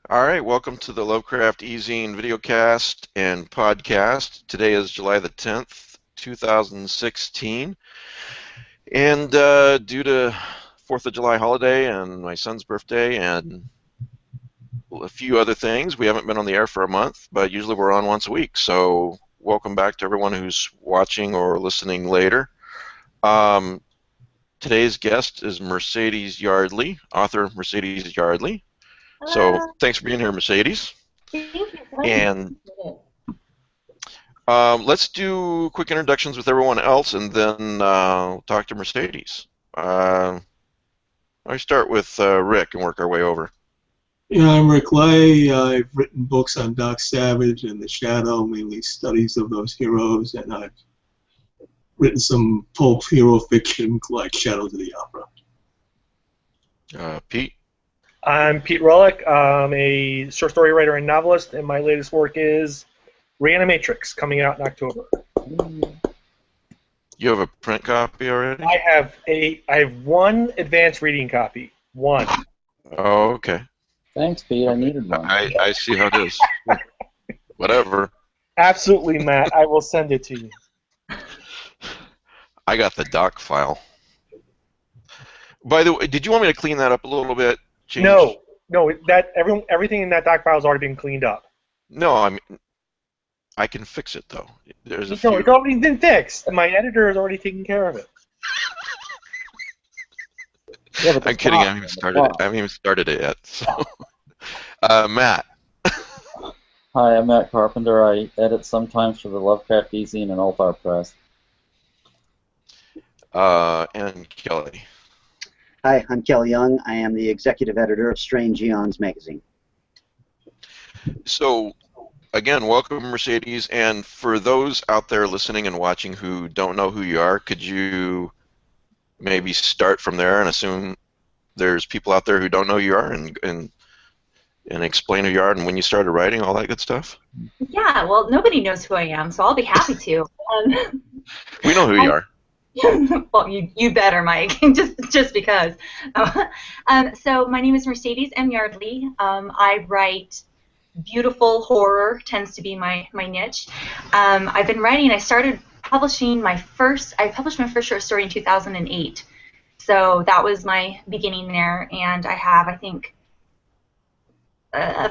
All right, welcome to the Lovecraft eZine videocast and podcast. Today is July the 10th, 2016, and due to 4th of July holiday and my son's birthday and a few other things, we haven't been on the air for a month, but usually we're on once a week. So welcome back to everyone who's watching or listening later. Um, Today's guest is Mercedes Yardley, author Mercedes Yardley. So Hello. thanks for being here, Mercedes. Thank you for having me. And let's do quick introductions with everyone else, and then we'll talk to Mercedes. I start with Rick and work our way over. Yeah, I'm Rick Lay. I've written books on Doc Savage and The Shadow, mainly studies of those heroes, and I've written some pulp hero fiction like Shadows of the Opera. Pete. I'm Pete Rollick. I'm a short story writer and novelist, and my latest work is Reanimatrix, coming out in October. You have a print copy already? I have one advanced reading copy. One. Oh, okay. Thanks, Pete. I needed one. I see how it is. Whatever. Absolutely, Matt. I will send it to you. I got the doc file. By the way, did you want me to clean that up a little bit? Change? No. Everything in that doc file has already been cleaned up. No, I can fix it though. There's a No, few. it's already been fixed. My editor has already taken care of it. Yeah, but I'm kidding. I haven't even started it yet. So, Matt. Hi, I'm Matt Carpenter. I edit sometimes for the Lovecraft eZine and Altar Press. And Kelly. Hi, I'm Kelly Young. I am the executive editor of Strange Eons magazine. So, again, welcome, Mercedes. And for those out there listening and watching who don't know who you are, could you maybe start from there and assume there's people out there who don't know who you are and explain who you are and when you started writing, all that good stuff? Yeah, well, nobody knows who I am, so I'll be happy to. We know who you are. Well, you better, Mike, just because. So my name is Mercedes M. Yardley. I write beautiful horror, tends to be my niche. I've been writing. I started publishing I published my first short story in 2008. So that was my beginning there, and I have, I think,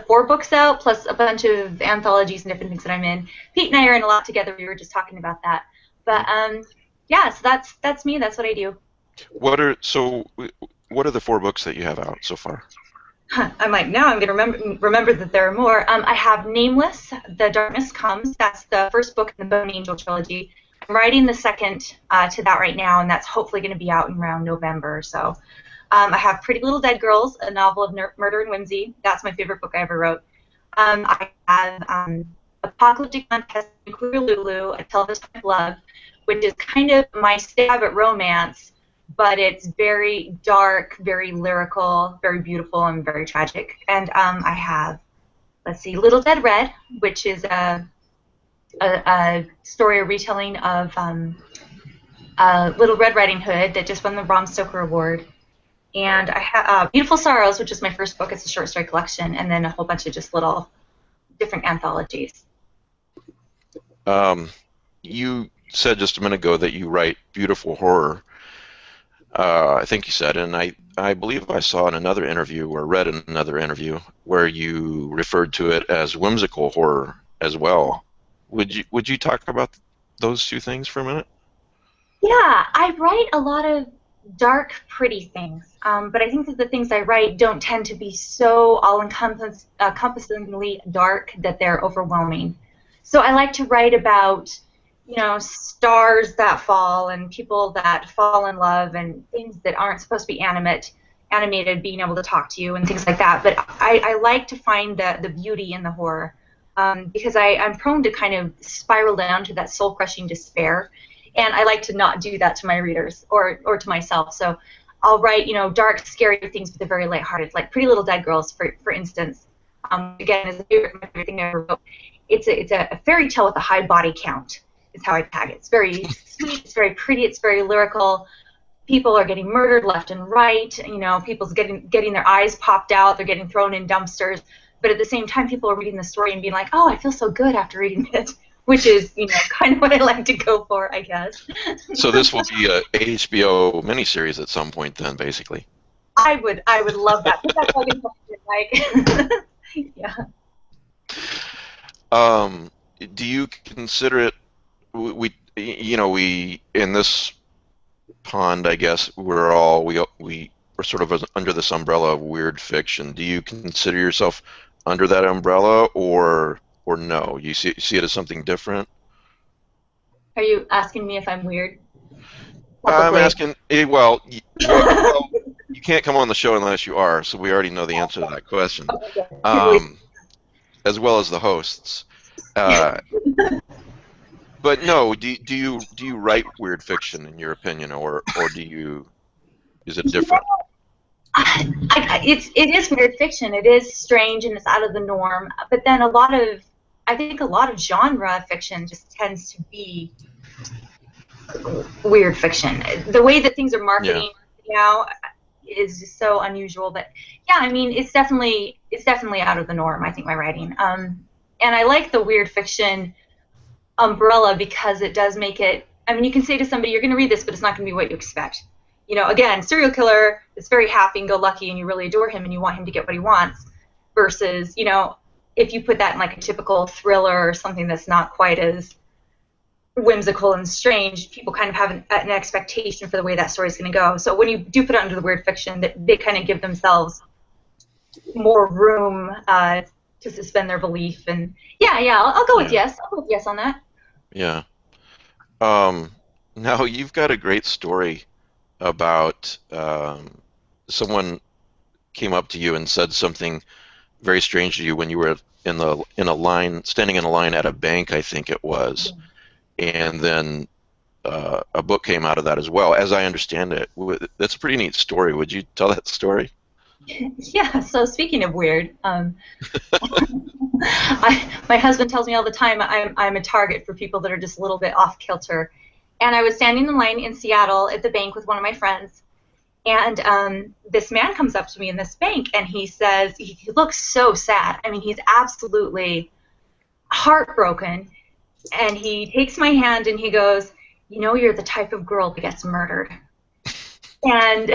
4 books out, plus a bunch of anthologies and different things that I'm in. Pete and I are in a lot together. We were just talking about that. But yeah, so that's me. That's what I do. What are the 4 books that you have out so far? I'm like, now I'm going to remember that there are more. I have Nameless, The Darkness Comes. That's the first book in the Bone Angel trilogy. I'm writing the second to that right now, and that's hopefully going to be out in around November. So I have Pretty Little Dead Girls, a novel of murder and whimsy. That's my favorite book I ever wrote. I have Apocalyptic Contest and Queer Lulu, A Television of Love, which is kind of my stab at romance, but it's very dark, very lyrical, very beautiful, and very tragic. And I have, let's see, Little Dead Red, which is a story, a retelling of Little Red Riding Hood that just won the Bram Stoker Award. And I have Beautiful Sorrows, which is my first book. It's a short story collection, and then a whole bunch of just little different anthologies. You said just a minute ago that you write beautiful horror. I think you said, and I believe I saw in another interview or read in another interview where you referred to it as whimsical horror as well. Would you talk about those two things for a minute? Yeah, I write a lot of dark, pretty things, but I think that the things I write don't tend to be so all-encompassingly dark that they're overwhelming. So I like to write about, stars that fall and people that fall in love and things that aren't supposed to be animated, being able to talk to you and things like that. But I like to find the beauty in the horror because I'm prone to kind of spiral down to that soul-crushing despair. And I like to not do that to my readers or to myself. So I'll write, dark, scary things, but they're very lighthearted, like Pretty Little Dead Girls, for instance. Again, is my favorite thing I ever wrote. It's a fairy tale with a high body count, is how I tag it. It's very sweet, it's very pretty, it's very lyrical. People are getting murdered left and right. People's getting their eyes popped out. They're getting thrown in dumpsters. but at the same time, people are reading the story and being like, "Oh, I feel so good after reading it," which is, kind of what I like to go for, I guess. So this will be a HBO miniseries at some point, then, basically. I would love that. Put that plug in, Mike. Yeah. Do you consider it? We in this pond, I guess we're sort of under this umbrella of weird fiction. Do you consider yourself under that umbrella, or no? You see it as something different? Are you asking me if I'm weird? I'm Publicly. asking. Well, you can't come on the show unless you are. So we already know the answer to that question, as well as the hosts. But no, do you write weird fiction in your opinion, or is it different? It is weird fiction. It is strange and it's out of the norm. But then I think a lot of genre fiction just tends to be weird fiction. The way that things are marketing now is just so unusual. But yeah, I mean, it's definitely out of the norm, I think, my writing. And I like the weird fiction umbrella because it does make it. I mean, you can say to somebody, "You're going to read this, but it's not going to be what you expect." Again, serial killer is very happy-go-lucky, and you really adore him, and you want him to get what he wants. Versus, if you put that in like a typical thriller or something that's not quite as whimsical and strange, people kind of have an expectation for the way that story is going to go. So when you do put it under the weird fiction, they kind of give themselves more room to suspend their belief. And I'll go with yes. I'll go with yes on that. Yeah. Now you've got a great story about someone came up to you and said something very strange to you when you were standing in a line at a bank, I think it was, and then a book came out of that as well, as I understand it. That's a pretty neat story. Would you tell that story? Yeah, so speaking of weird, my husband tells me all the time I'm a target for people that are just a little bit off kilter. And I was standing in line in Seattle at the bank with one of my friends, and this man comes up to me in this bank, and he says, he looks so sad. I mean, he's absolutely heartbroken. And he takes my hand and he goes, "You're the type of girl that gets murdered." And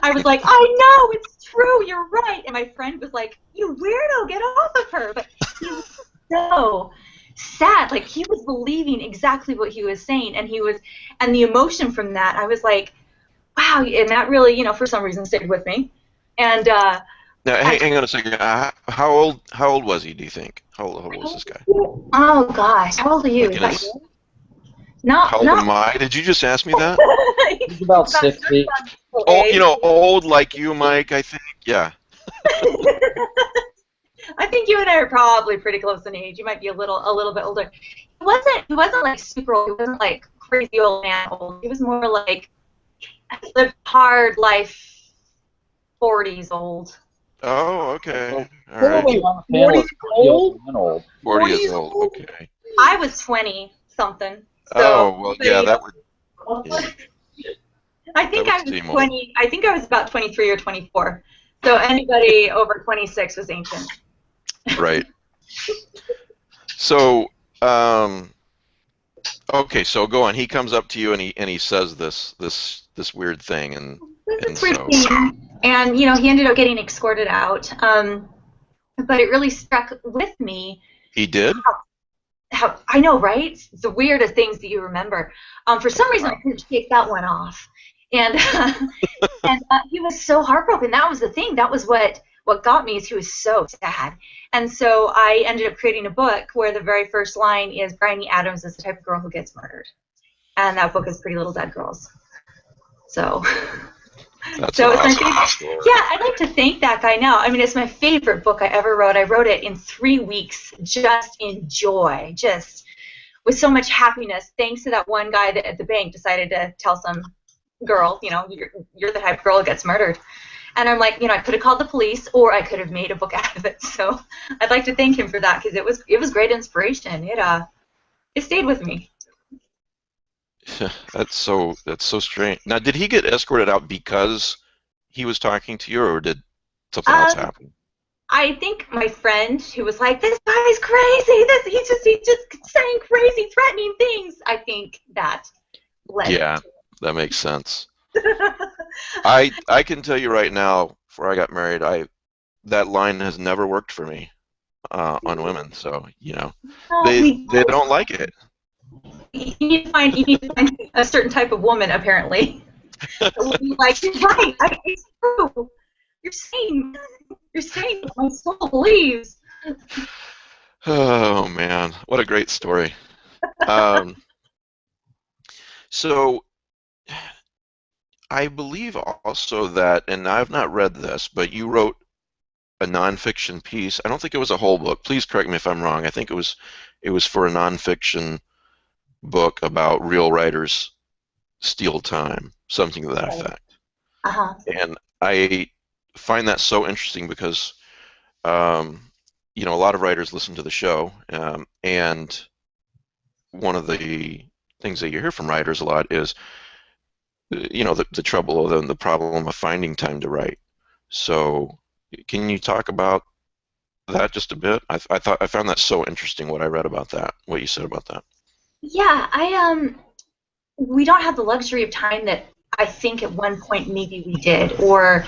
I was like, "I know, it's true, you're right." And my friend was like, "You weirdo, get off of her." But he was so sad. Like, he was believing exactly what he was saying. And the emotion from that, I was like, wow. And that really, for some reason stayed with me. And now, hang on a second. How old was he, do you think? How old was this guy? Oh, gosh. How old are you? How old am I? Did you just ask me that? He's about 60. Oh, old like you, Mike, I think. Yeah. I think you and I are probably pretty close in age. You might be a little bit older. He wasn't like super old. He wasn't like crazy old man old. He was more like lived hard life, 40s old. Oh, okay. So, All right. 40 old? 40 years old. Okay. I was 20 something. So Oh, well, yeah, that would. Yeah. I think I That would was seem 20. I think I was about 23 or 24. So anybody over 26 was ancient. Right. So, okay, so go on. He comes up to you and he says this weird thing, and so. And he ended up getting escorted out. But it really struck with me. He did? How I know, right? The weirdest things that you remember. For some reason, I couldn't shake that one off. And he was so heartbroken. That was the thing. That was what got me, is he was so sad. And so I ended up creating a book where the very first line is, "Bryony Adams is the type of girl who gets murdered." And that book is Pretty Little Dead Girls. So. That's so awesome. it's my favorite. Yeah, I'd like to thank that guy now. I mean, it's my favorite book I ever wrote. I wrote it in 3 weeks, just in joy, just with so much happiness, thanks to that one guy that at the bank decided to tell some girl, you're the type of girl that gets murdered. And I'm like, I could have called the police, or I could have made a book out of it. So I'd like to thank him for that, because it was great inspiration. It stayed with me. That's so strange. Now, did he get escorted out because he was talking to you, or did something else happen? I think my friend who was like, "This guy's crazy. He's just saying crazy, threatening things." I think that led. Yeah, that makes sense. I can tell you right now, before I got married, that line has never worked for me on women. So No, they don't like it. you need to find a certain type of woman, apparently. Like, right, it's true. You're saying what my soul believes. Oh man, what a great story. Um, so I believe also that, and I've not read this, but you wrote a nonfiction piece. I don't think it was a whole book. Please correct me if I'm wrong. I think it was for a nonfiction book about real writers steal time, something to that effect. Uh-huh. And I find that so interesting because a lot of writers listen to the show, and one of the things that you hear from writers a lot is the trouble and the problem of finding time to write. So can you talk about that just a bit? I found that so interesting what I read about that, what you said about that. Yeah, we don't have the luxury of time that I think at one point maybe we did, or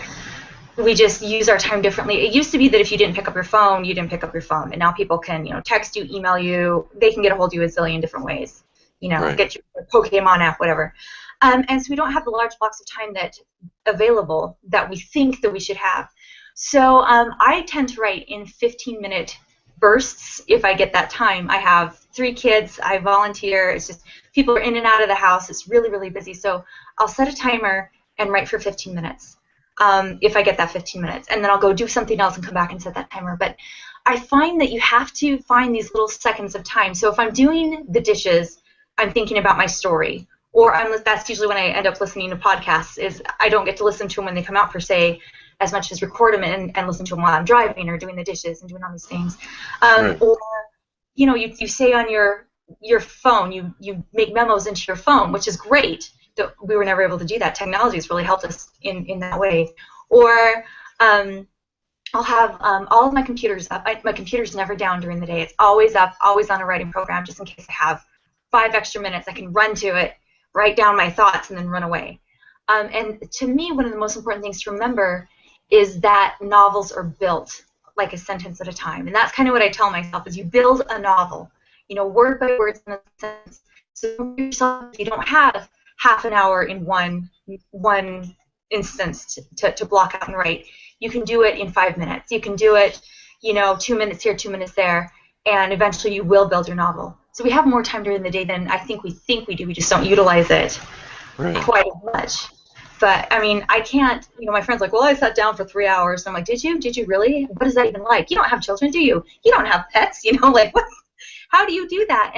we just use our time differently. It used to be that if you didn't pick up your phone, you didn't pick up your phone, and now people can, text you, email you, they can get a hold of you a zillion different ways. Right. Get your Pokemon app, whatever. And so we don't have the large blocks of time that available that we think that we should have. So I tend to write in 15-minute bursts if I get that time. I have 3 kids. I volunteer. It's just people are in and out of the house. It's really, really busy. So I'll set a timer and write for 15 minutes if I get that 15 minutes. And then I'll go do something else and come back and set that timer. But I find that you have to find these little seconds of time. So if I'm doing the dishes, I'm thinking about my story. Or that's usually when I end up listening to podcasts, is I don't get to listen to them when they come out per se, as much as record them and listen to them while I'm driving or doing the dishes and doing all these things. Right. Or, you say on your phone, you make memos into your phone, which is great. We were never able to do that. Technology has really helped us in that way. Or I'll have all of my computers up. My computer's never down during the day. It's always up, always on a writing program, just in case I have 5 extra minutes. I can run to it, write down my thoughts, and then run away. And to me, one of the most important things to remember is that novels are built like a sentence at a time. And that's kind of what I tell myself, is you build a novel, word by word, in a sentence. So if you don't have half an hour in one instance to block out and write, you can do it in 5 minutes. You can do it, 2 minutes here, 2 minutes there, and eventually you will build your novel. So we have more time during the day than I think we do. We just don't utilize it quite as much. But, I can't, my friend's like, well, I sat down for 3 hours. And I'm like, did you? Did you really? What is that even like? You don't have children, do you? You don't have pets, like, what? How do you do that?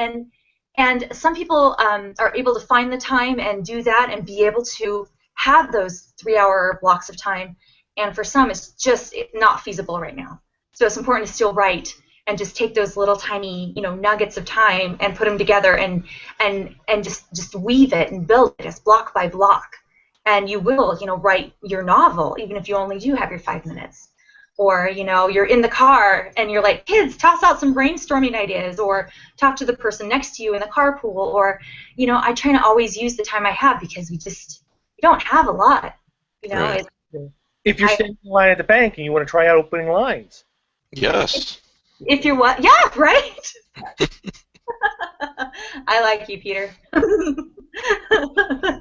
And some people are able to find the time and do that and be able to have those 3-hour blocks of time. And for some, it's just not feasible right now. So it's important to still write and just take those little tiny, nuggets of time and put them together and just weave it and build it as block by block. And you will, write your novel, even if you only do have your 5 minutes. Or, you're in the car and you're like, kids, toss out some brainstorming ideas, or talk to the person next to you in the carpool. Or, I try to always use the time I have, because we don't have a lot. Right. If you're standing in line at the bank and you want to try out opening lines. Yes. If you're what? Yeah, right? I like you, Peter.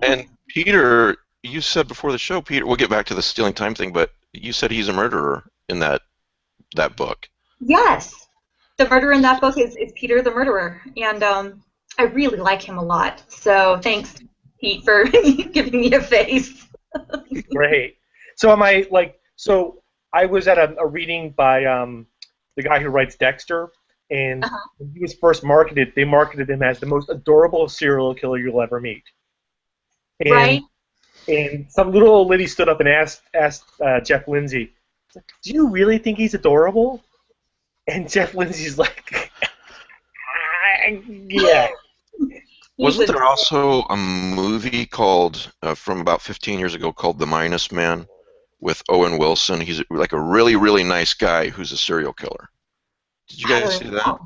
And Peter, you said before the show, Peter, we'll get back to the stealing time thing, but you said he's a murderer in that book. Yes. The murderer in that book is Peter the murderer. And I really like him a lot. So thanks, Pete, for giving me a face. Great. So I was at a reading by the guy who writes Dexter, and when he was first marketed, they marketed him as the most adorable serial killer you'll ever meet. And, right. And some little old lady stood up and asked Jeff Lindsay, "Do you really think he's adorable?" And Jeff Lindsay's like, "Yeah." Wasn't there also a movie called from about 15 years ago called The Minus Man, with Owen Wilson. He's like a really, really nice guy who's a serial killer. Did you guys see that?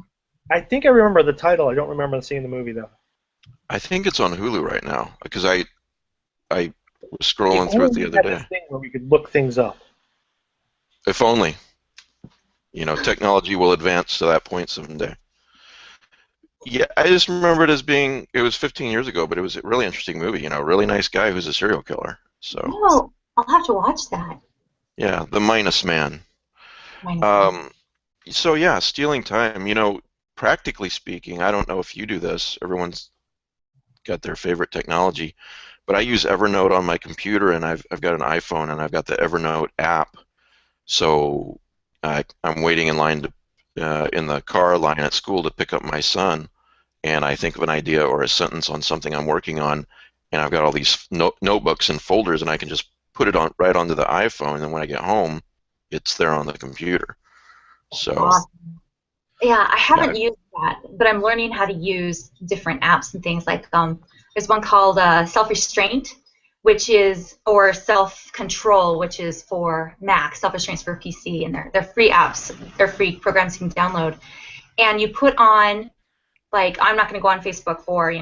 I think I remember the title. I don't remember seeing the movie though. I think it's on Hulu right now because I was scrolling If through it only the we other had day. this thing where we could look things up. If only. You know, technology will advance to that point someday. Yeah, I just remember it as being, it was 15 years ago, but it was a really interesting movie, you know, a really nice guy who's a serial killer. So, Oh, I'll have to watch that. yeah, The Minus Man. Minus Man. So, yeah, stealing time, you know, practically speaking, I don't know if you do this, everyone's got their favorite technology, but I use Evernote on my computer, and I've got an iPhone, and I've got the Evernote app, so I'm waiting in line to in the car line at school to pick up my son, and I think of an idea or a sentence on something I'm working on, and I've got all these notebooks and folders, and I can just put it on right onto the iPhone, and then when I get home, it's there on the computer. So, Awesome. Yeah, I haven't yeah, used that, but I'm learning how to use different apps and things like there's one called Self-Restraint, which is, or Self-Control, which is for Mac. Self-Restraint's for PC, and they're free apps. They're free programs you can download. And you put on, like, I'm not going to go on Facebook for,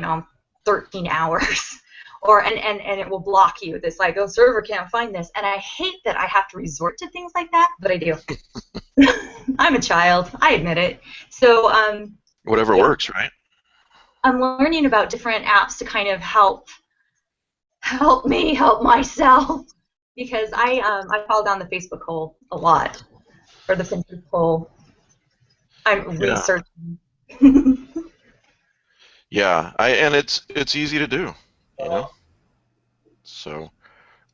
13 hours. And it will block you. This like, oh, server can't find this. And I hate that I have to resort to things like that, but I do. I'm a child. I admit it. So whatever yeah, works, right? I'm learning about different apps to kind of help me help myself, because I fall down the Facebook hole a lot, or the Pinterest hole. I'm Yeah, researching. yeah, and it's easy to do, you know. So,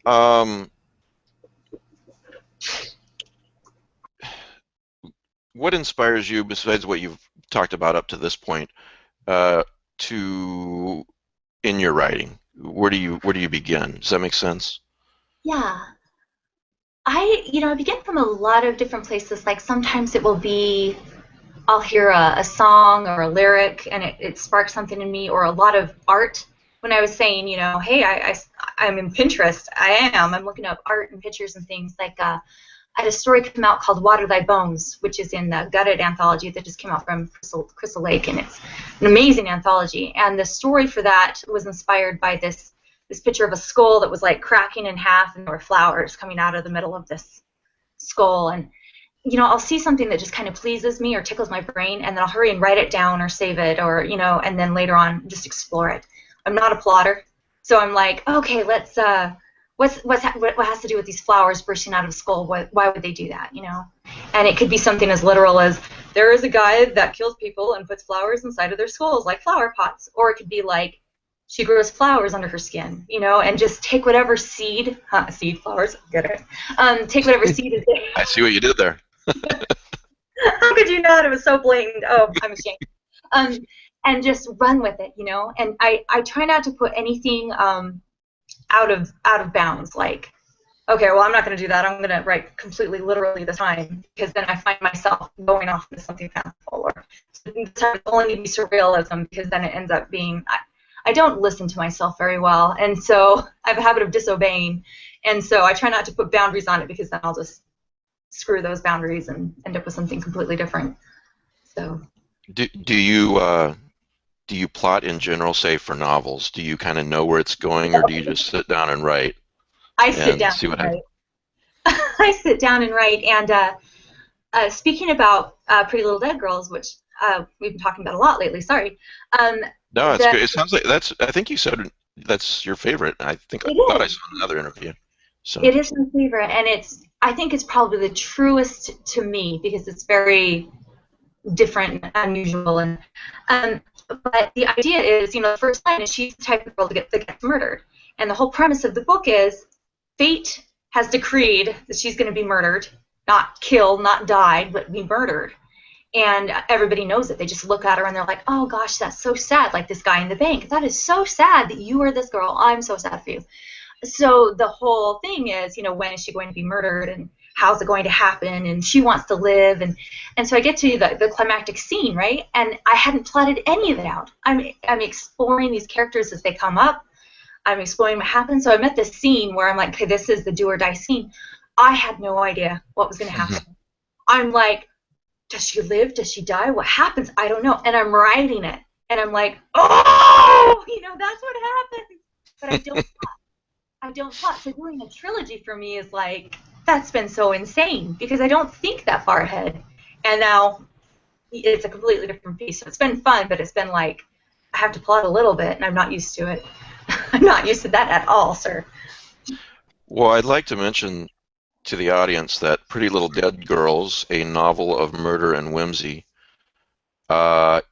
um, what inspires you besides what you've talked about up to this point, to in your writing? Where do you begin? Does that make sense? Yeah. I begin from a lot of different places. Like sometimes it will be, I'll hear a song or a lyric and it sparks something in me, or a lot of art. When I was saying, hey, I'm in Pinterest. I'm looking up art and pictures and things. Like I had a story come out called Water Thy Bones, which is in the Gutted anthology that just came out from Crystal Lake, and it's an amazing anthology. And the story for that was inspired by this picture of a skull that was like cracking in half, and there were flowers coming out of the middle of this skull. And I'll see something that just kind of pleases me or tickles my brain, and then I'll hurry and write it down or save it, or and then later on just explore it. I'm not a plotter, so I'm like, okay, let's what has to do with these flowers bursting out of a skull? Why would they do that? And it could be something as literal as there is a guy that kills people and puts flowers inside of their skulls like flower pots, or it could be like she grows flowers under her skin, and just take whatever seed flowers, get it? Take whatever seed is there. I see what you did there. How could you not? It was so blatant. Oh, I'm ashamed. And just run with it, And I try not to put anything out of bounds. Like, okay, well, I'm not going to do that. I'm going to write completely literally this time, because then I find myself going off into something fanciful. Or this time it's only need to be surrealism, because then it ends up being. I don't listen to myself very well, and so I have a habit of disobeying, and so I try not to put boundaries on it, because then I'll just screw those boundaries and end up with something completely different. So. Do you plot in general, say for novels? Do you kind of know where it's going, or do you just sit down and write I sit and down see what and happens? write. I sit down and write. And speaking about Pretty Little Dead Girls, which we've been talking about a lot lately. Sorry. No, it's good. It sounds like I think you said that's your favorite. I think I It thought I is. saw another interview. So It is my favorite, and I think it's probably the truest to me, because it's very different and unusual. And but the idea is, the first line is she's the type of girl that gets murdered, and the whole premise of the book is fate has decreed that she's going to be murdered, not killed, not died, but be murdered. And everybody knows it. They just look at her and they're like, oh gosh, that's so sad. Like this guy in the bank. That is so sad that you are this girl. I'm so sad for you. So the whole thing is, when is she going to be murdered, and how's it going to happen, and she wants to live, and so I get to the climactic scene, right? And I hadn't plotted any of it out. I'm exploring these characters as they come up. I'm exploring what happens. So I'm at this scene where I'm like, okay, this is the do or die scene. I had no idea what was going to happen. I'm like, does she live? Does she die? What happens? I don't know. And I'm writing it. And I'm like, oh, that's what happens. But I don't plot. So doing a trilogy for me is like, that's been so insane because I don't think that far ahead. And now it's a completely different piece. So it's been fun, but it's been like, I have to plot a little bit, and I'm not used to it. I'm not used to that at all, sir. Well, I'd like to mention to the audience that Pretty Little Dead Girls, a novel of murder and whimsy, well,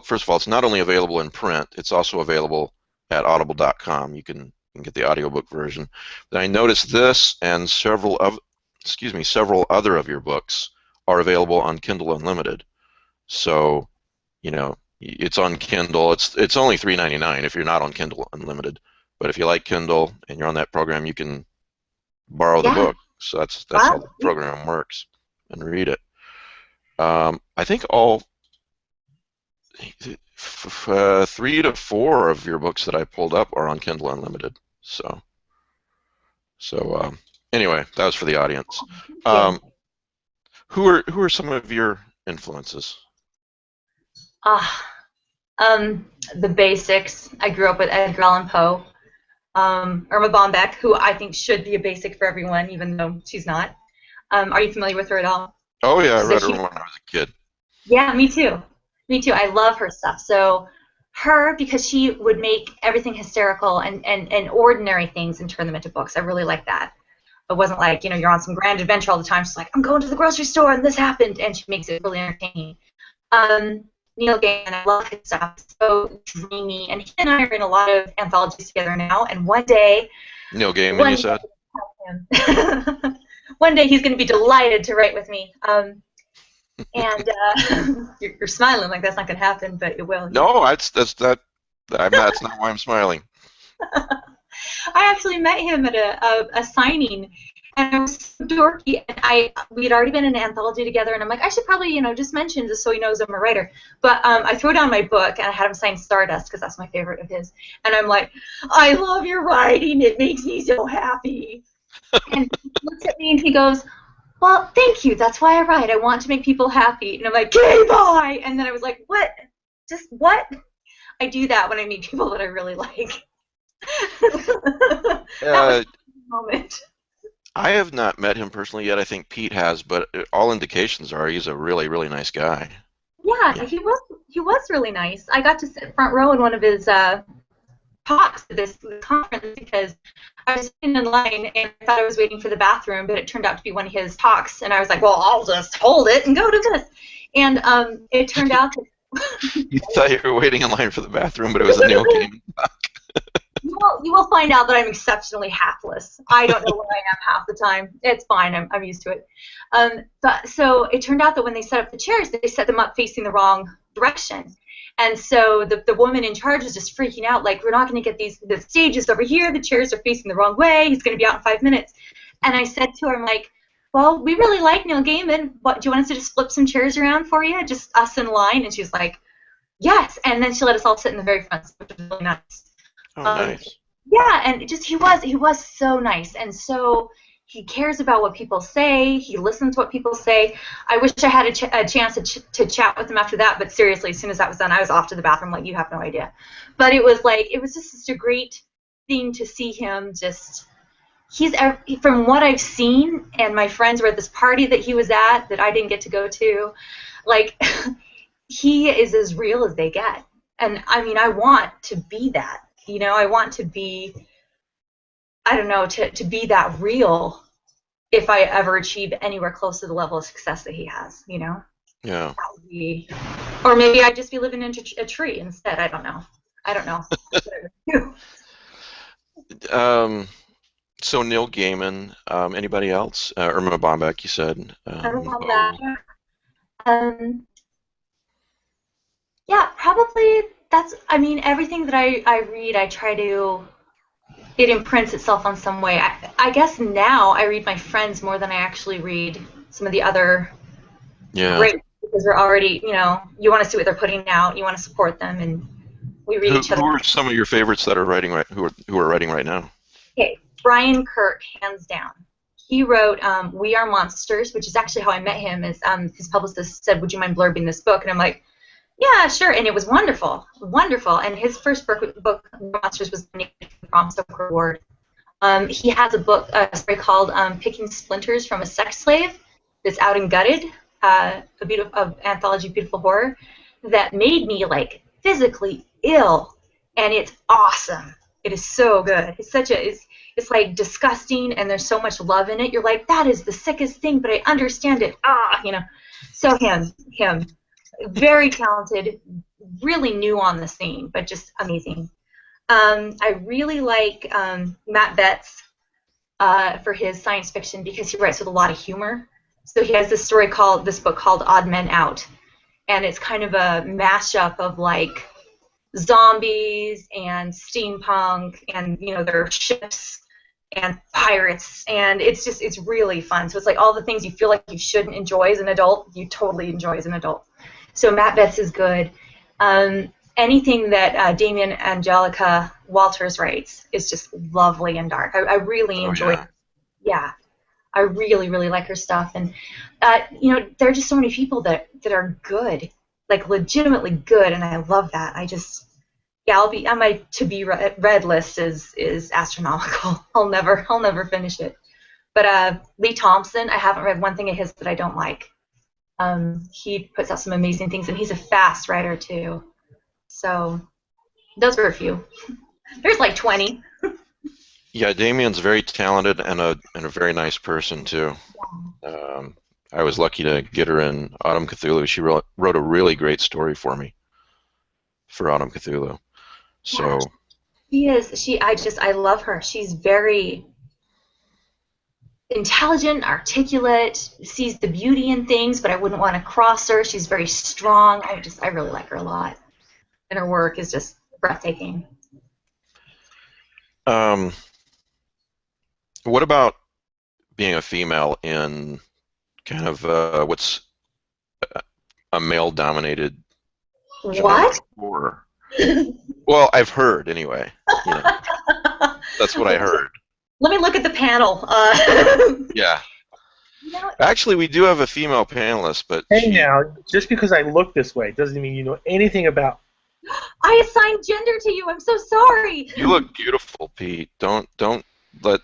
first of all, it's not only available in print, it's also available at audible.com. You can get the audiobook version. But I noticed this and several other of your books are available on Kindle Unlimited. So, it's on Kindle. It's only $3.99 if you're not on Kindle Unlimited. But if you like Kindle and you're on that program, you can borrow the book. So that's how the program works, and read it. I think all 3 to 4 of your books that I pulled up are on Kindle Unlimited. So anyway, that was for the audience. Who are some of your influences? The basics. I grew up with Edgar Allan Poe. Irma Bombeck, who I think should be a basic for everyone, even though she's not. Are you familiar with her at all? Oh, yeah, I read her when I was a kid. Yeah, me too. Me too. I love her stuff. So her, because she would make everything hysterical and ordinary things and turn them into books. I really like that. It wasn't like, you're on some grand adventure all the time. She's like, I'm going to the grocery store and this happened, and she makes it really entertaining. Neil Gaiman, I love his stuff. So dreamy, and he and I are in a lot of anthologies together now. And one day, Neil Gaiman, you said. One day he's going to be delighted to write with me. You're smiling like that's not going to happen, but it will. No, that's not why I'm smiling. I actually met him at a signing. And I was so dorky, and we had already been in an anthology together, and I'm like, I should probably, just mention just so he knows I'm a writer. But I threw down my book, and I had him sign Stardust, because that's my favorite of his. And I'm like, I love your writing. It makes me so happy. And he looks at me, and he goes, well, thank you. That's why I write. I want to make people happy. And I'm like, okay, bye. And then I was like, what? Just what? I do that when I meet people that I really like. That was a moment. I have not met him personally yet. I think Pete has, but all indications are he's a really, really nice guy. Yeah, he was really nice. I got to sit front row in one of his talks at this conference because I was sitting in line and I thought I was waiting for the bathroom, but it turned out to be one of his talks, and I was like, well, I'll just hold it and go to this. And it turned out that you thought you were waiting in line for the bathroom, but it was a Neil Gaiman talk. You will find out that I'm exceptionally hapless. I don't know where I am half the time. It's fine. I'm used to it. But so it turned out that when they set up the chairs, they set them up facing the wrong direction. And so the woman in charge is just freaking out, like, we're not going to get the stages over here. The chairs are facing the wrong way. He's going to be out in 5 minutes. And I said to her, I'm like, well, we really like Neil Gaiman. What, do you want us to just flip some chairs around for you? Just us in line? And she was like, yes. And then she let us all sit in the very front, which was really nice. Oh, nice. Yeah, and just he was so nice, and so he cares about what people say. He listens to what people say. I wish I had a chance to chat with him after that, but seriously, as soon as that was done, I was off to the bathroom like, you have no idea. But it was just such a great thing to see him. Just from what I've seen, and my friends were at this party that he was at that I didn't get to go to, like he is as real as they get. And I mean, I want to be that. I want to be, I don't know, to be that real if I ever achieve anywhere close to the level of success that he has, Yeah. Or maybe I'd just be living in a tree instead. I don't know. So Neil Gaiman, anybody else? Irma Bombeck, you said. Irma Bombeck. Yeah, probably. Everything that I read, I try to, it imprints itself on some way. I guess now I read my friends more than I actually read some of the other great, because we're already, you want to see what they're putting out, you want to support them, and we read each other. Who are some of your favorites that are writing who are writing right now? Okay, Brian Kirk, hands down. He wrote We Are Monsters, which is actually how I met him. Is his publicist said, "Would you mind blurbing this book?" And I'm like, "Yeah, sure." And it was wonderful, wonderful. And his first book We Are Monsters, was named the Bram Stoker Award. He has a story called "Picking Splinters from a Sex Slave" that's out in Gutted, a anthology of beautiful horror that made me like physically ill, and it's awesome. It is so good. It's like disgusting, and there's so much love in it. You're like, that is the sickest thing, but I understand it. So him, very talented, really new on the scene, but just amazing. I really like Matt Betts for his science fiction because he writes with a lot of humor. So he has this book called Odd Men Out, and it's kind of a mashup of like zombies and steampunk, and there are ships and pirates, and it's really fun. So it's like all the things you feel like you shouldn't enjoy as an adult, you totally enjoy as an adult. So Matt Betts is good. Anything that Damien Angelica Walters writes is just lovely and dark. I really enjoy it. Yeah, I really, really like her stuff. And, there are just so many people that are good, like legitimately good, and I love that. On my to-be read list is astronomical. I'll never finish it. But Lee Thompson, I haven't read one thing of his that I don't like. He puts out some amazing things, and he's a fast writer, too. So those are a few. There's like 20. Yeah, Damien's very talented and a very nice person too. I was lucky to get her in Autumn Cthulhu. She wrote a really great story for me for Autumn Cthulhu. So she is. I love her. She's very intelligent, articulate, sees the beauty in things, but I wouldn't want to cross her. She's very strong. I really like her a lot. And her work is just breathtaking. What about being a female in kind of what's a male-dominated genre of horror? Well, I've heard anyway. That's what I heard. Let me look at the panel. Yeah. Actually, we do have a female panelist, but now, just because I look this way doesn't mean you know anything about. I assigned gender to you. I'm so sorry. You look beautiful, Pete. Don't let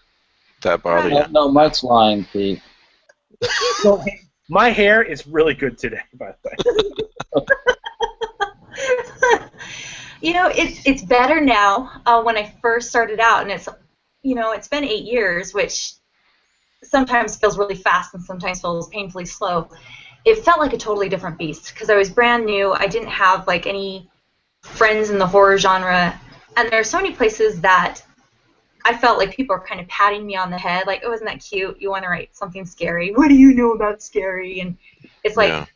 that bother you. No, Mike's lying, Pete. So, my hair is really good today, by the way. It's better now. When I first started out, and it's been 8 years, which sometimes feels really fast and sometimes feels painfully slow. It felt like a totally different beast because I was brand new. I didn't have like any friends in the horror genre, and there are so many places that I felt like people are kind of patting me on the head, like, "Oh, isn't that cute? You want to write something scary? What do you know about scary?" And it's like,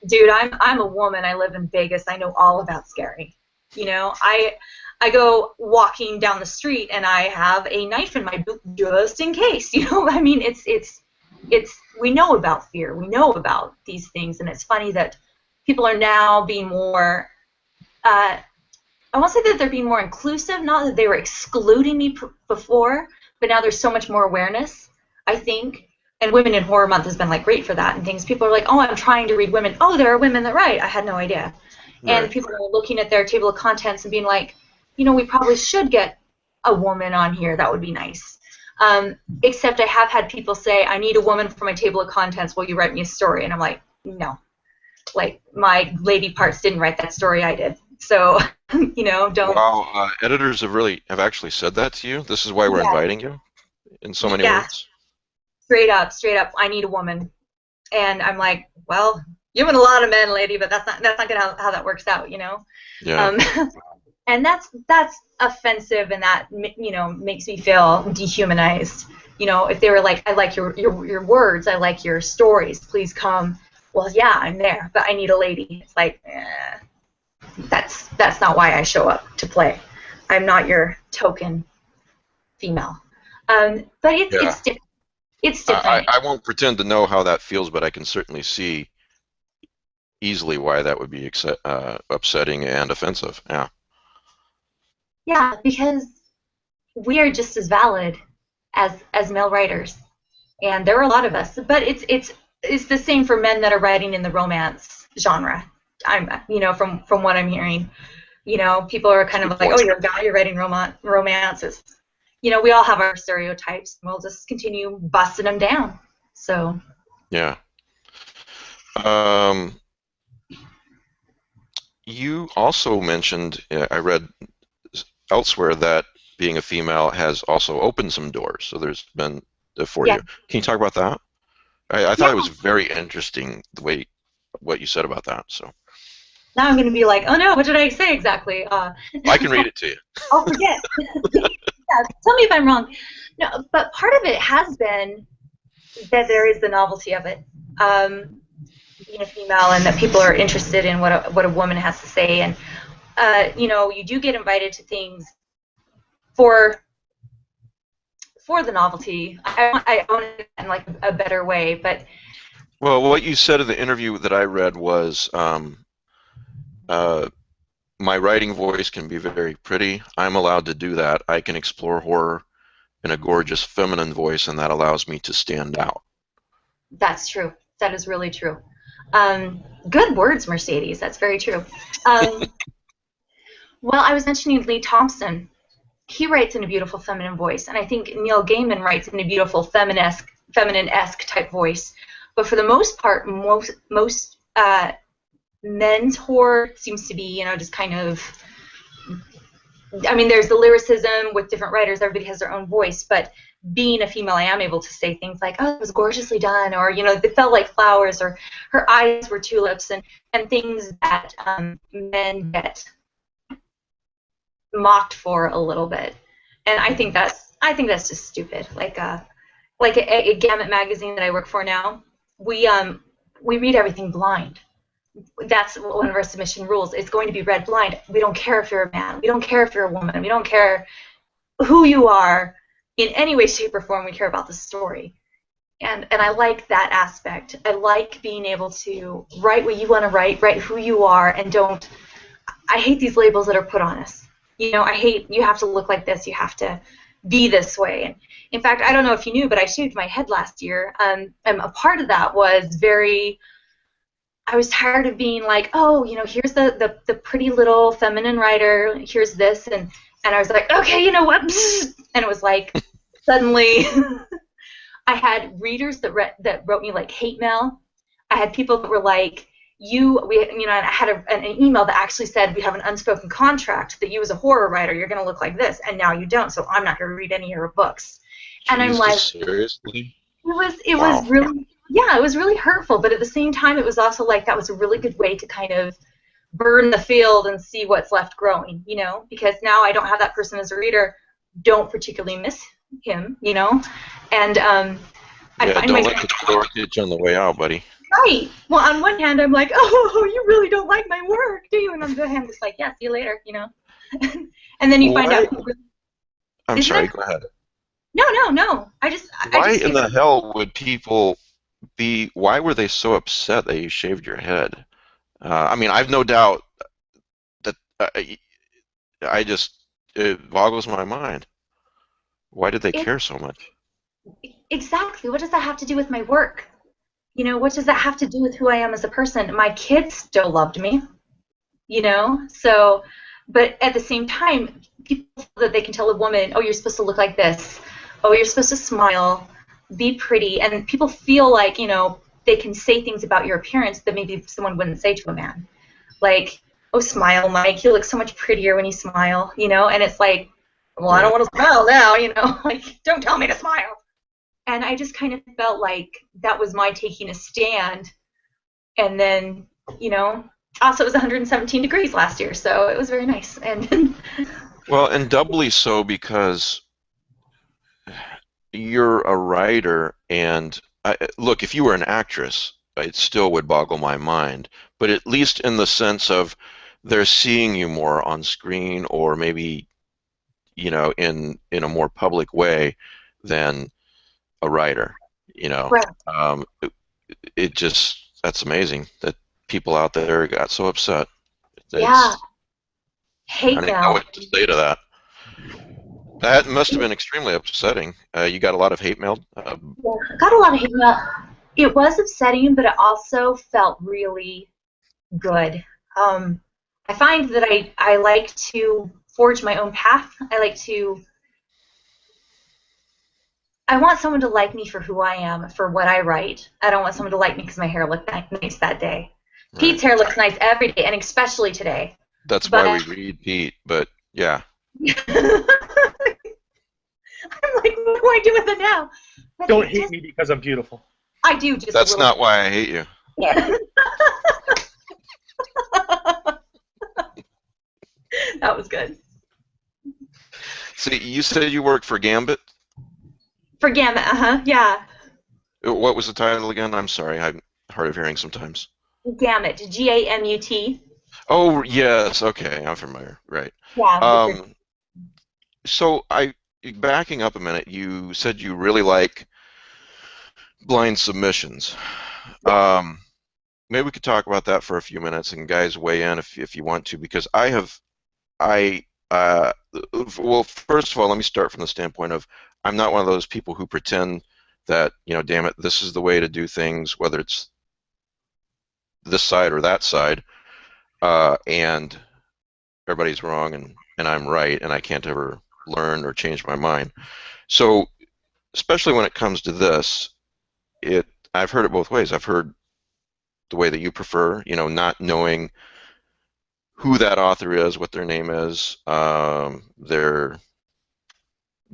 dude, I'm a woman. I live in Vegas. I know all about scary. I go walking down the street and I have a knife in my boot just in case. I mean, it's we know about fear. We know about these things, and it's funny that people are now being more. I won't say that they're being more inclusive, not that they were excluding me before, but now there's so much more awareness, I think. And Women in Horror Month has been like great for that and things. People are like, "Oh, I'm trying to read women. Oh, there are women that write. I had no idea." Right. And people are looking at their table of contents and being like, we probably should get a woman on here. That would be nice. Except I have had people say, "I need a woman for my table of contents. Will you write me a story?" And I'm like, no. Like, my lady parts didn't write that story. I did. So, don't. Wow, editors have actually said that to you. This is why we're inviting you, in so many words. Straight up. I need a woman, and I'm like, well, you have a lot of men, lady, but that's not gonna how that works out, Yeah. And that's offensive, and that makes me feel dehumanized. If they were like, "I like your words, I like your stories, please come." Well, yeah, I'm there, but I need a lady. It's like, that's not why I show up to play. I'm not your token female. But it's different. It's different. I won't pretend to know how that feels, but I can certainly see easily why that would be upsetting and offensive. Yeah. Yeah, because we are just as valid as male writers, and there were a lot of us. But it's the same for men that are writing in the romance genre. From what I'm hearing, people are kind of like, oh, you're a guy, you're writing romances. We all have our stereotypes, and we'll just continue busting them down. So. Yeah. You also mentioned, I read elsewhere, that being a female has also opened some doors. So there's been for you. Can you talk about that? I thought it was very interesting what you said about that. So. Now I'm going to be like, oh no, what did I say exactly? I can read it to you. I'll forget. Yeah, tell me if I'm wrong. No, but part of it has been that there is the novelty of it, being a female, and that people are interested in what a woman has to say, and you do get invited to things for the novelty. I own it in like a better way, but. Well, what you said in the interview that I read was. My writing voice can be very pretty. I'm allowed to do that. I can explore horror in a gorgeous feminine voice, and that allows me to stand out. That's true. That is really true. Good words, Mercedes. That's very true. Well, I was mentioning Lee Thompson. He writes in a beautiful feminine voice, and I think Neil Gaiman writes in a beautiful feminine-esque type voice. But for the most part, most men's horror seems to be, just kind of. I mean, there's the lyricism with different writers. Everybody has their own voice, but being a female, I am able to say things like, "Oh, it was gorgeously done," or they felt like flowers, or her eyes were tulips, and things that men get mocked for a little bit. And I think that's just stupid. Like a Gamut magazine that I work for now, we read everything blind. That's one of our submission rules. It's going to be read blind. We don't care if you're a man. We don't care if you're a woman. We don't care who you are in any way, shape, or form. We care about the story. And I like that aspect. I like being able to write what you want to write who you are, and don't. I hate these labels that are put on us. I hate you have to look like this. You have to be this way. And in fact, I don't know if you knew, but I shaved my head last year. And a part of that was I was tired of being like, oh, here's the pretty little feminine writer. Here's this, and I was like, okay, you know what? And it was like suddenly, I had readers that wrote me like hate mail. I had people that were like, I had an email that actually said, we have an unspoken contract that you as a horror writer, you're going to look like this, and now you don't, so I'm not going to read any of your books. And Jesus, I'm like, seriously? It was really. Yeah, it was really hurtful, but at the same time, it was also like that was a really good way to kind of burn the field and see what's left growing, because now I don't have that person as a reader, don't particularly miss him, and I find don't myself. let the door hit you on the way out, buddy. Right. Well, on one hand, I'm like, oh, you really don't like my work, do you? And on the other hand, it's like, yeah, see you later, and then you find out. I'm sorry, go ahead. No. Why in the hell would people why were they so upset that you shaved your head? I mean, I've no doubt that it boggles my mind. Why did they care so much? Exactly. What does that have to do with my work? What does that have to do with who I am as a person? My kids still loved me, so, but at the same time, people feel that they can tell a woman, oh, you're supposed to look like this. Oh, you're supposed to smile, be pretty, and people feel like, they can say things about your appearance that maybe someone wouldn't say to a man. Like, oh, smile, Mike, you look so much prettier when you smile, and it's like, well, I don't want to smile now, like, don't tell me to smile. And I just kind of felt like that was my taking a stand. And then, also it was 117 degrees last year, so it was very nice. And well, and doubly so because you're a writer, and look, if you were an actress, it still would boggle my mind. But at least in the sense of they're seeing you more on screen, or maybe, in a more public way than a writer. Right. That's amazing that people out there got so upset. Yeah. Hate I don't know what to say to that. That must have been extremely upsetting. You got a lot of hate mail. Yeah, I got a lot of hate mail. It was upsetting, but it also felt really good. I find that I like to forge my own path. I want someone to like me for who I am, for what I write. I don't want someone to like me because my hair looked nice that day. Right. Pete's hair looks nice every day, and especially today. That's why we read Pete, but yeah. I'm like, what do I do with it now? But Don't hate me because I'm beautiful. I do just That's a little not why I hate you. Yeah. That was good. See, you said you worked for Gambit? For Gamut, yeah. What was the title again? I'm sorry, I'm hard of hearing sometimes. Gamut, Gamut. Oh, yes, okay, I'm familiar, right. Yeah. So, backing up a minute, you said you really like blind submissions. Yeah. Maybe we could talk about that for a few minutes, and guys weigh in if you want to, because well, first of all, let me start from the standpoint of I'm not one of those people who pretend that, damn it, this is the way to do things, whether it's this side or that side, and everybody's wrong and I'm right, and I can't ever learn or change my mind. So, especially when it comes to this, I've heard it both ways. I've heard the way that you prefer, not knowing who that author is, what their name is, their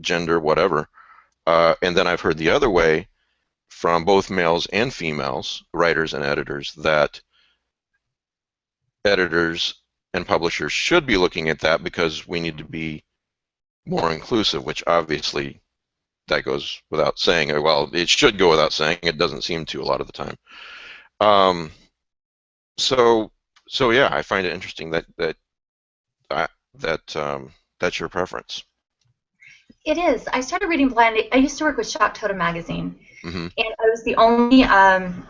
gender, whatever. And then I've heard the other way from both males and females, writers and editors, that editors and publishers should be looking at that because we need to be more inclusive, which obviously that goes without saying. Well, it should go without saying. It doesn't seem to a lot of the time. So yeah, I find it interesting that's your preference. It is. I started reading blind. I used to work with Shock Totem magazine, Mm-hmm. and I was the only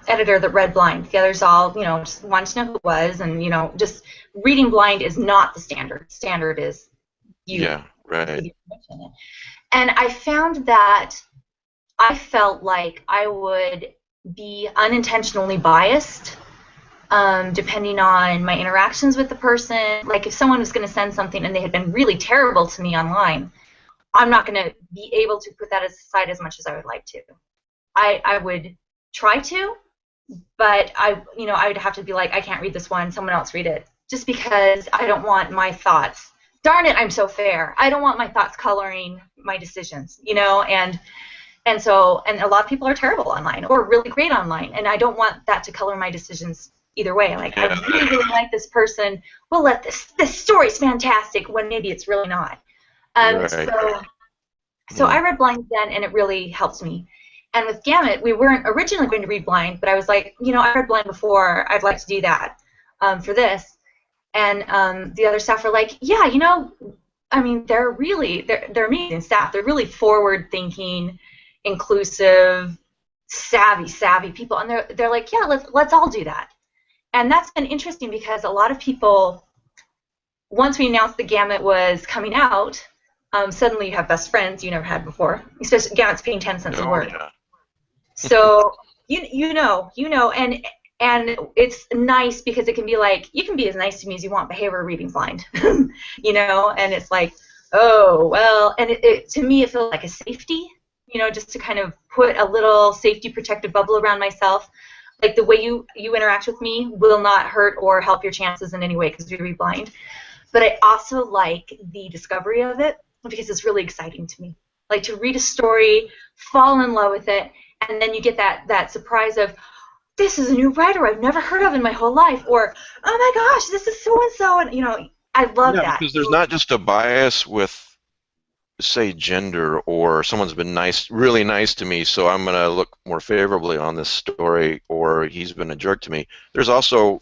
editor that read blind. The others all, just wanted to know who it was, and just reading blind is not the standard. Standard is you. Yeah, right. And I found that I felt like I would be unintentionally biased, depending on my interactions with the person. Like if someone was going to send something and they had been really terrible to me online, I'm not going to be able to put that aside as much as I would like to. I would try to, but I would have to be like, I can't read this one, someone else read it, just because I don't want my thoughts. Darn it, I'm so fair. I don't want my thoughts coloring my decisions, and a lot of people are terrible online or really great online, and I don't want that to color my decisions either way. Like, yeah. I really, really like this person. We'll let this story's fantastic when maybe it's really not. Right. So I read blind then, and it really helped me. And with Gamut, we weren't originally going to read blind, but I was like, I read blind before. I'd like to do that for this. And the other staff were like, yeah, they're amazing staff. They're really forward-thinking, inclusive, savvy people. And they're like, yeah, let's all do that. And that's been interesting because a lot of people, once we announced the Gamut was coming out, suddenly you have best friends you never had before. Especially Gamut's paying 10 cents a word. Yeah. So you know, and it's nice because it can be like, you can be as nice to me as you want, but hey, we're reading blind, and it's like, oh well, and it to me it feels like a safety, just to kind of put a little safety protective bubble around myself. Like the way you interact with me will not hurt or help your chances in any way because we read blind. But I also like the discovery of it because it's really exciting to me. Like to read a story, fall in love with it, and then you get that surprise of, this is a new writer I've never heard of in my whole life, or, oh my gosh, this is so-and-so, and, I love that. Because there's not just a bias with, say, gender, or someone's been really nice to me, so I'm going to look more favorably on this story, or he's been a jerk to me. There's also,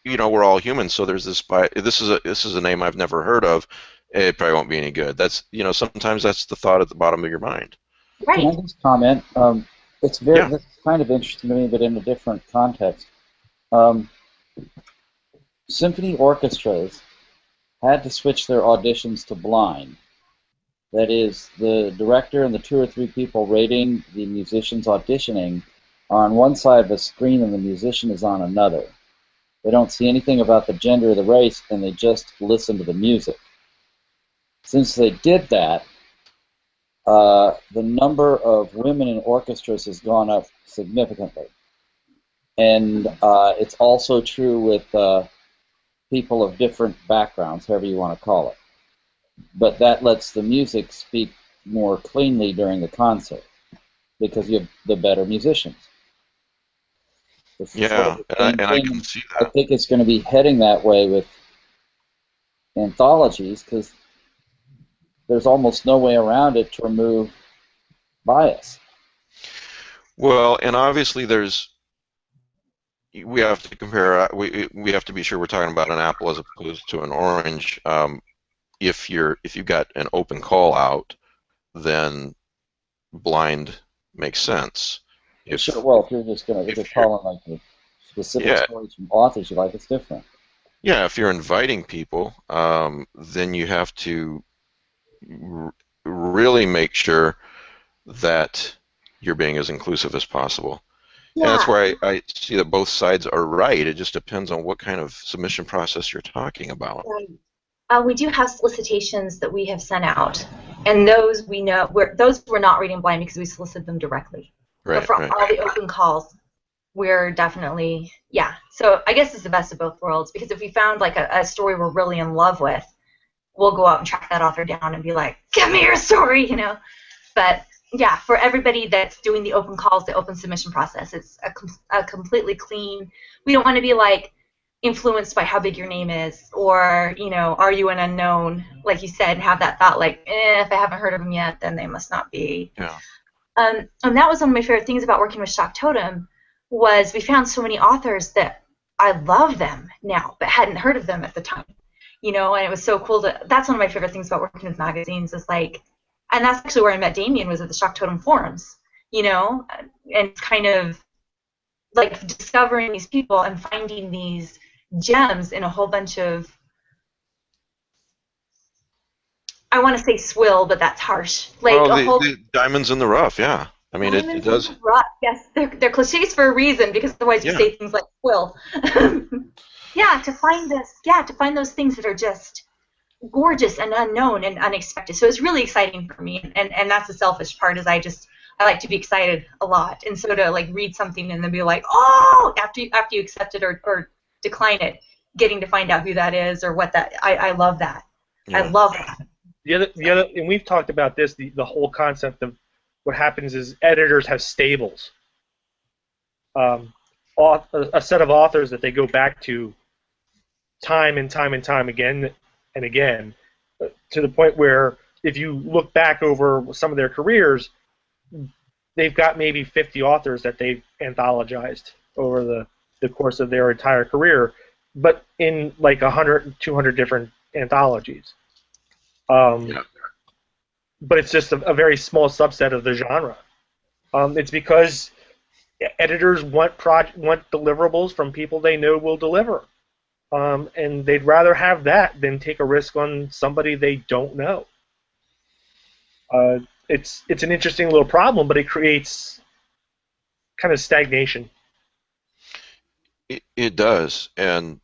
we're all humans, so there's this bias. This is a name I've never heard of. It probably won't be any good. That's, sometimes that's the thought at the bottom of your mind. Right. Can I just comment? It's That's kind of interesting to me, but in a different context. Symphony orchestras had to switch their auditions to blind That is, the director and the 2 or 3 people rating the musicians auditioning are on one side of a screen and the musician is on another. They don't see anything about the gender or the race, and they just listen to the music. Since they did that, the number of women in orchestras has gone up significantly. And it's also true with people of different backgrounds, however you want to call it. But that lets the music speak more cleanly during the concert because you have the better musicians. It's Yeah, sort of the and same I thing. can see I that. think it's going to be heading that way with anthologies because there's almost no way around it to remove bias. Well, and obviously we have to compare. We have to be sure we're talking about an apple as opposed to an orange. If you've got an open call out, then blind makes sense. Sure. Well, if you're just going to call on like the specific Yeah, stories from authors you like, it's different. yeah, if you're inviting people, then you have to really make sure that you're being as inclusive as possible. And that's Yeah. where I see that both sides are right. It just depends on what kind of submission process you're talking about. Right. We do have solicitations that we have sent out, and those we know we're not reading blind because we solicited them directly. But Right, for right. all the open calls, we're definitely, yeah. So I guess it's the best of both worlds, because if we found like a story we're really in love with, we'll go out and track that author down and be like, give me your story, you know. But yeah, for everybody that's doing the open calls, the open submission process, it's a completely clean. We don't want to be like influenced by how big your name is, or, you know, are you an unknown, like you said, and have that thought like, if I haven't heard of them yet, then they must not be. Yeah. And that was one of my favorite things about working with Shock Totem, was we found so many authors that I love them now, but hadn't heard of them at the time. You know, and it was so cool that's one of my favorite things about working with magazines, is like, and that's actually where I met Damien, was at the Shock Totem forums, you know, and kind of like discovering these people and finding these gems in a whole bunch of, I want to say swill, but that's harsh. Like Well, a whole the diamonds in the rough, yeah. I mean, it diamonds in does. the rough. Yes, they're cliches for a reason, because otherwise you Yeah. say things like swill. Yeah, to find those things that are just gorgeous and unknown and unexpected. So it's really exciting for me, and that's the selfish part, is I like to be excited a lot, and so to like read something and then be like, oh, after you accept it or decline it, getting to find out who that is or what that, I love that. Yeah. I love that. The other, and we've talked about this. The whole concept of what happens is editors have stables, a set of authors that they go back to time and time and time again and again, to the point where if you look back over some of their careers, they've got maybe 50 authors that they've anthologized over the course of their entire career, but in like 100, 200 different anthologies. Yeah. But it's just a very small subset of the genre. It's because editors want deliverables from people they know will deliver. And they'd rather have that than take a risk on somebody they don't know. It's an interesting little problem, but it creates kind of stagnation. It does, and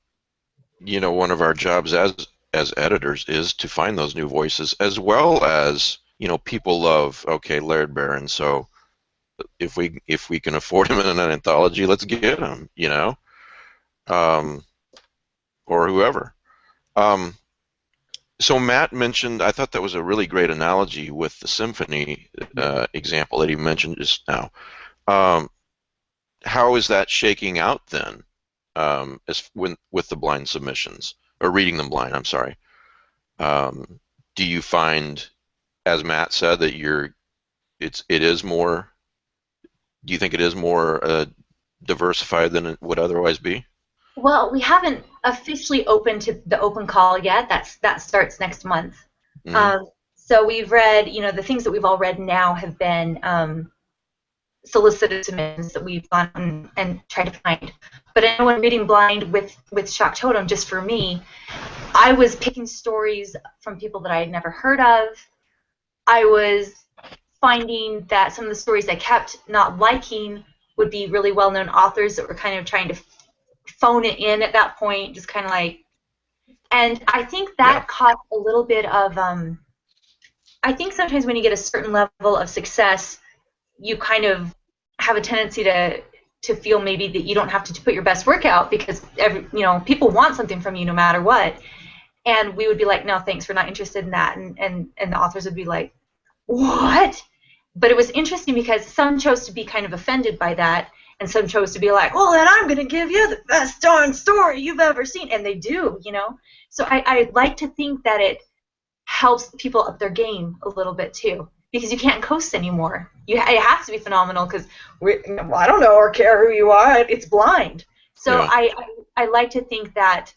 you know, one of our jobs as editors is to find those new voices, as well as, you know, people love, okay, Laird Barron, so if we can afford him in an anthology, let's get him, you know, or whoever. So Matt mentioned, I thought that was a really great analogy with the symphony example that he mentioned just now. How is that shaking out then, with the blind submissions, or reading them blind? I'm sorry. Do you find, as Matt said, that it is more? Do you think it is more diversified than it would otherwise be? Well, we haven't officially opened to the open call yet. That starts next month. Mm-hmm. So we've read, you know, the things that we've all read now have been solicited submissions that we've gone and tried to find. But I know when reading blind with Shock Totem, just for me, I was picking stories from people that I had never heard of, I was finding that some of the stories I kept not liking would be really well-known authors that were kind of trying to phone it in at that point, just kind of like, and I think that caused a little bit of, I think sometimes when you get a certain level of success, you kind of have a tendency to feel maybe that you don't have to put your best work out because people want something from you no matter what. And we would be like, no, thanks, we're not interested in that. And the authors would be like, what? But it was interesting because some chose to be kind of offended by that, and some chose to be like, well, then I'm going to give you the best darn story you've ever seen. And they do, So I like to think that it helps people up their game a little bit too, because you can't coast anymore. It has to be phenomenal because I don't know or care who you are. It's blind. So I like to think that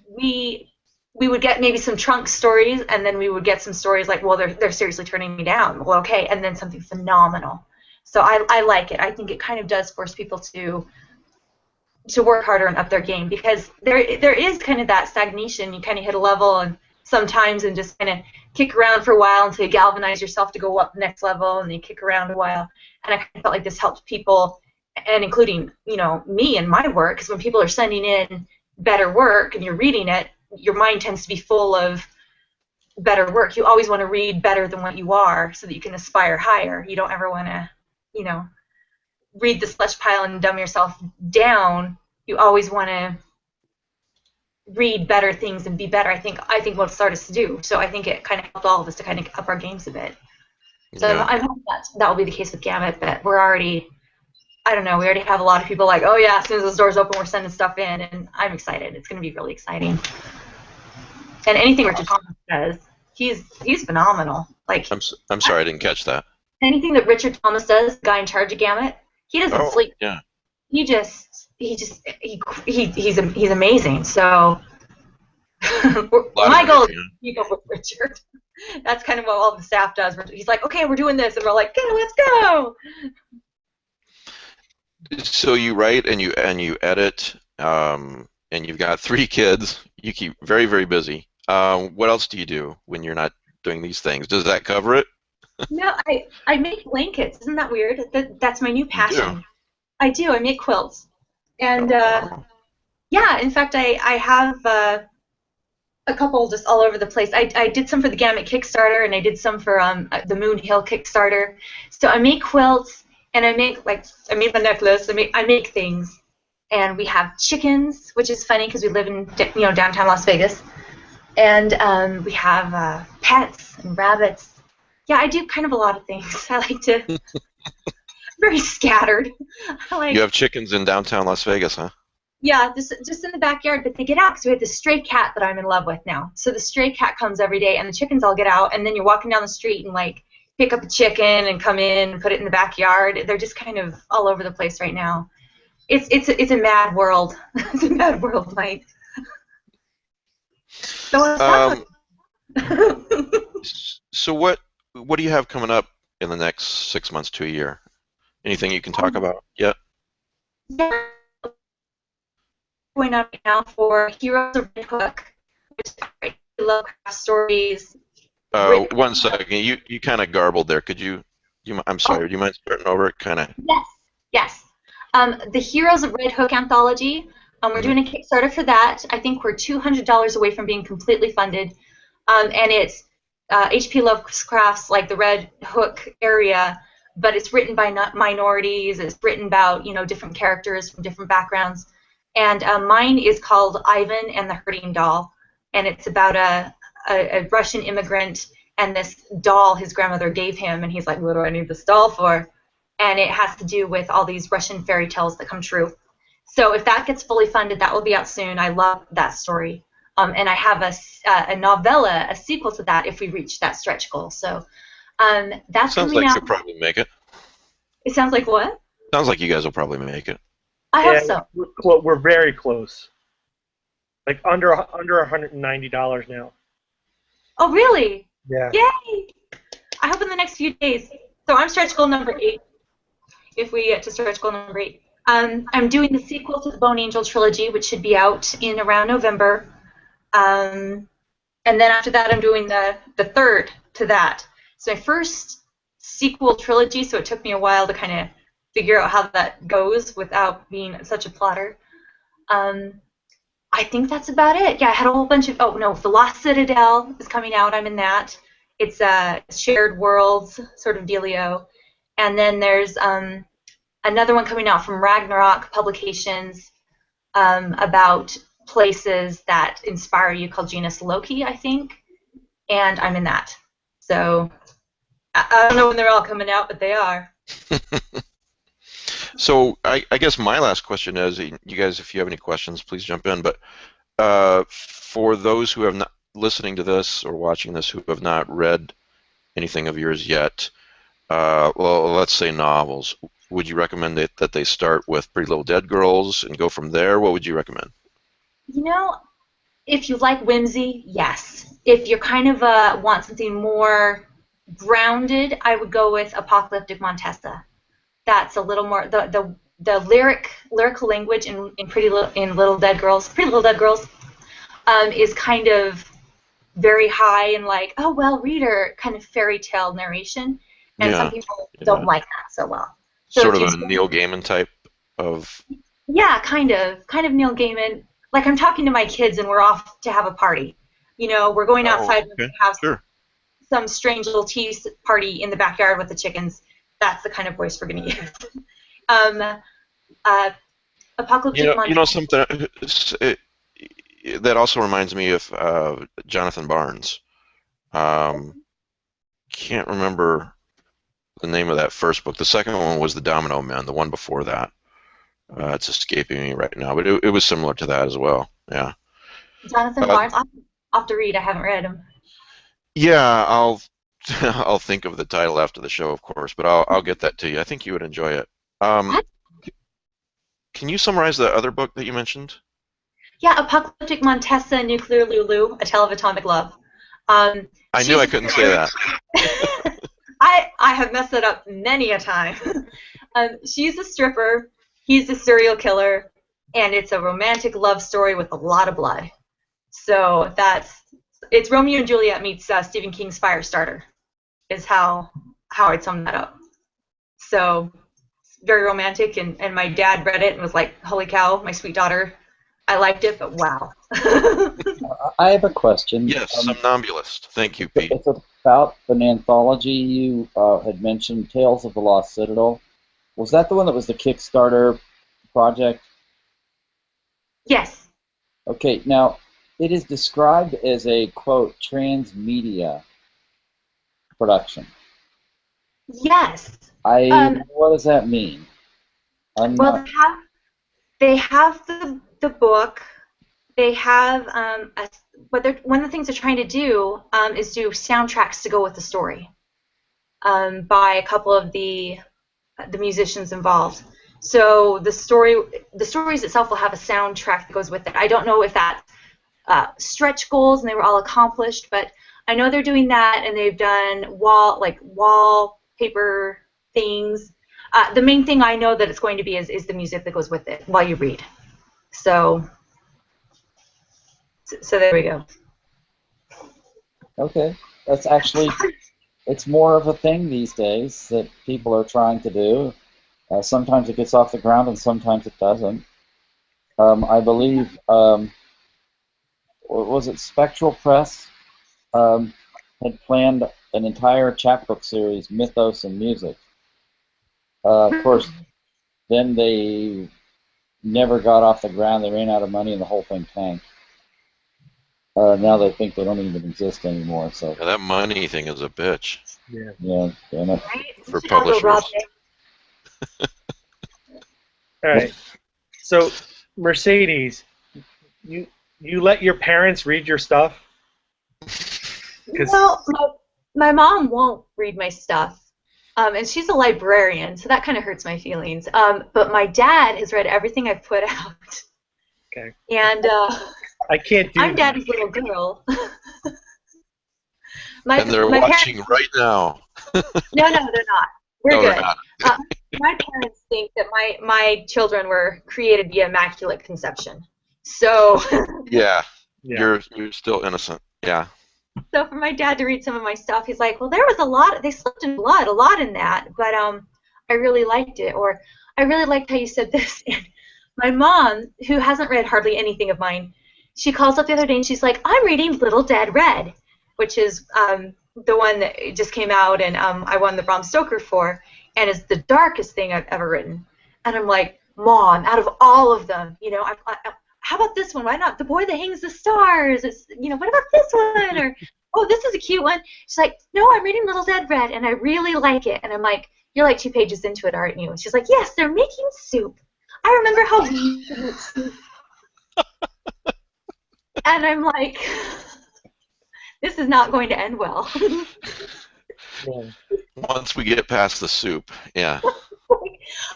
we would get maybe some trunk stories, and then we would get some stories like, well, they're seriously turning me down. Well, okay, and then something phenomenal. So I like it. I think it kind of does force people to work harder and up their game, because there is kind of that stagnation. You kind of hit a level and sometimes and just kind of kick around for a while until you galvanize yourself to go up the next level, and then you kick around a while. And I kind of felt like this helped people, and including me and my work, because when people are sending in better work and you're reading it, your mind tends to be full of better work. You always want to read better than what you are so that you can aspire higher. You don't ever want to, read the slush pile and dumb yourself down. You always want to read better things and be better. I think what artists do. So I think it kind of helped all of us to kind of up our games a bit. So I hope that will be the case with Gamut, but we're already, I don't know, we already have a lot of people like, oh yeah, as soon as those doors open, we're sending stuff in, and I'm excited. It's going to be really exciting. And anything Richard Thomas does, he's phenomenal. Like, I'm sorry, I didn't catch that. Anything that Richard Thomas does, the guy in charge of Gamut, he doesn't sleep. Yeah. He's amazing. So my goal is to keep up with Richard. That's kind of what all the staff does. He's like, okay, we're doing this, and we're like, okay, let's go. So you write and you edit, and you've got 3 kids. You keep very, very busy. What else do you do when you're not doing these things? Does that cover it? No, I make blankets. Isn't that weird? That's my new passion. I do. I make quilts. And yeah, in fact, I have a couple just all over the place. I did some for the Gamut Kickstarter, and I did some for the Moon Hill Kickstarter. So I make quilts, and I made my necklace. I make things. And we have chickens, which is funny because we live in downtown Las Vegas. And we have pets and rabbits. Yeah, I do kind of a lot of things. I like to very scattered. You have chickens in downtown Las Vegas, huh? Yeah, just in the backyard, but they get out because we have this stray cat that I'm in love with now. So the stray cat comes every day, and the chickens all get out, and then you're walking down the street and like pick up a chicken and come in and put it in the backyard. They're just kind of all over the place right now. It's a mad world. It's a mad world, Mike. So what do you have coming up in the next 6 months to a year? Anything you can talk about yet? Yeah. Going on right now for Heroes of Red Hook, which is Lovecraft stories. 1 second. You kind of garbled there. I'm sorry. Do you mind starting over? Yes. The Heroes of Red Hook anthology. We're doing a Kickstarter for that. I think we're $200 away from being completely funded. And it's H.P. Lovecraft's like the Red Hook area, but it's written by minorities. It's written about different characters from different backgrounds. And mine is called Ivan and the Herding Doll, and it's about a Russian immigrant and this doll his grandmother gave him, and he's like, what do I need this doll for? And it has to do with all these Russian fairy tales that come true. So if that gets fully funded, that will be out soon. I love that story. And I have a novella, a sequel to that, if we reach that stretch goal. So that's sounds like you'll probably make it. It sounds like what? Sounds like you guys will probably make it. I hope so. We're very close. Like under $190 now. Oh, really? Yeah. Yay! I hope in the next few days. So I'm stretch goal number 8. If we get to stretch goal number 8. I'm doing the sequel to the Bone Angel trilogy, which should be out in around November. And then after that, I'm doing the third to that. It's my first sequel trilogy, so it took me a while to kind of figure out how that goes without being such a plotter. I think that's about it. Yeah, I had a whole bunch of. Oh no, The Lost Citadel is coming out. I'm in that. It's a shared worlds sort of dealio, and then there's another one coming out from Ragnarok Publications about places that inspire you called Genus Loki, I think, and I'm in that. So I don't know when they're all coming out, but they are. So I guess my last question is, you guys, if you have any questions, please jump in. But for those who have not listening to this or watching this who have not read anything of yours yet, well, let's say novels, would you recommend that they start with Pretty Little Dead Girls and go from there? What would you recommend? You know, if you like whimsy, yes. If you're kind of want something more grounded, I would go with Apocalyptic Montesa. That's a little more the lyrical language in Pretty Little Dead Girls is kind of very high and like, oh well, reader kind of fairy tale narration, and some people don't like that so well. So sort of a Neil Gaiman type of. Yeah, kind of Neil Gaiman. Like I'm talking to my kids and we're off to have a party. You know, we're going outside and have some strange little tea party in the backyard with the chickens. That's the kind of voice we're going to use. Apocalyptic Montesa. You know something that also reminds me of Jonathan Barnes. Can't remember the name of that first book. The second one was The Domino Men. The one before that, it's escaping me right now, but it was similar to that as well. Yeah. Jonathan Barnes. I'll have to read. I haven't read him. Yeah, I'll think of the title after the show, of course, but I'll get that to you. I think you would enjoy it. Can you summarize the other book that you mentioned? Yeah, Apocalyptic Montesa, Nuclear Lulu, A Tale of Atomic Love. I knew I couldn't say that. I have messed it up many a time. She's a stripper, he's a serial killer, and it's a romantic love story with a lot of blood. So it's Romeo and Juliet meets Stephen King's Firestarter, is how I'd sum that up. So very romantic, and my dad read it and was like, holy cow, my sweet daughter. I liked it, but wow. I have a question. Yes, Somnambulist. Thank you, Pete. It's about an anthology you had mentioned, Tales of the Lost Citadel. Was that the one that was the Kickstarter project? Yes. Okay, now, it is described as a, quote, transmedia production. Yes. What does that mean? They have the book. They have one of the things they're trying to do is do soundtracks to go with the story by a couple of the musicians involved. So the stories itself will have a soundtrack that goes with it. I don't know if that's stretch goals and they were all accomplished, but I know they're doing that, and they've done wallpaper things. The main thing I know that it's going to be is the music that goes with it while you read. So there we go. Okay, that's actually, it's more of a thing these days that people are trying to do. Sometimes it gets off the ground and sometimes it doesn't. I believe, was it Spectral Press had planned an entire chapbook series, Mythos and Music. Of course, then they never got off the ground. They ran out of money and the whole thing tanked. Now they think they don't even exist anymore. So yeah, that money thing is a bitch. Yeah. Yeah, damn it. For publishers. All right. So, Mercedes, you let your parents read your stuff? Well, my mom won't read my stuff, and she's a librarian, so that kind of hurts my feelings. But my dad has read everything I've put out. Okay. And I can't do I'm that. Daddy's little girl. And they're watching right now. No, they're not. We're No, good. they're not. My parents think that my children were created via Immaculate Conception. So Yeah. You're still innocent. Yeah. So for my dad to read some of my stuff, he's like, well, there was a lot. They slept in blood, a lot in that, but I really liked it, or I really liked how you said this. And my mom, who hasn't read hardly anything of mine, she calls up the other day and she's like, I'm reading Little Dead Red, which is the one that just came out and I won the Bram Stoker for, and is the darkest thing I've ever written. And I'm like, Mom, out of all of them, how about this one? Why not The Boy That Hangs the Stars? It's, what about this one? Or, oh, this is a cute one. She's like, no, I'm reading Little Dead Red, and I really like it. And I'm like, you're like 2 pages into it, aren't you? And she's like, yes, they're making soup. I remember how we used to make soup. And I'm like, this is not going to end well. Once we get past the soup, yeah.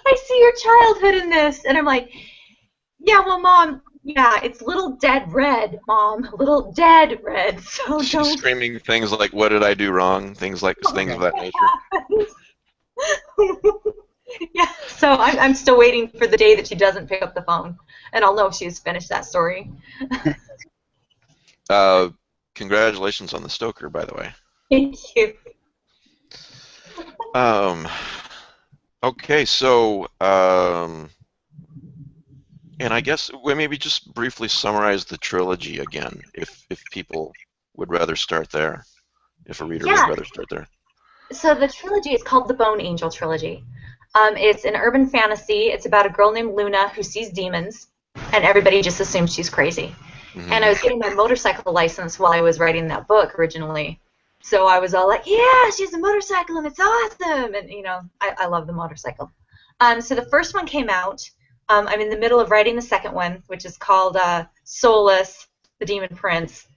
I see your childhood in this. And I'm like, yeah, well, Mom, yeah, it's Little Dead Red, Mom. Little Dead Red. So She's don't. screaming things like, what did I do wrong? Things of that nature. Yeah, so I'm still waiting for the day that she doesn't pick up the phone, and I'll know she's finished that story. Congratulations on the Stoker, by the way. Thank you. Okay, so, and I guess we maybe just briefly summarize the trilogy again, if people would rather start there, if a reader would rather start there. So the trilogy is called the Bone Angel trilogy. It's an urban fantasy. It's about a girl named Luna who sees demons, and everybody just assumes she's crazy. Mm-hmm. And I was getting my motorcycle license while I was writing that book originally. So I was all like, yeah, she's a motorcycle, and it's awesome. And, I love the motorcycle. So the first one came out. I'm in the middle of writing the second one, which is called Soulless, the Demon Prince.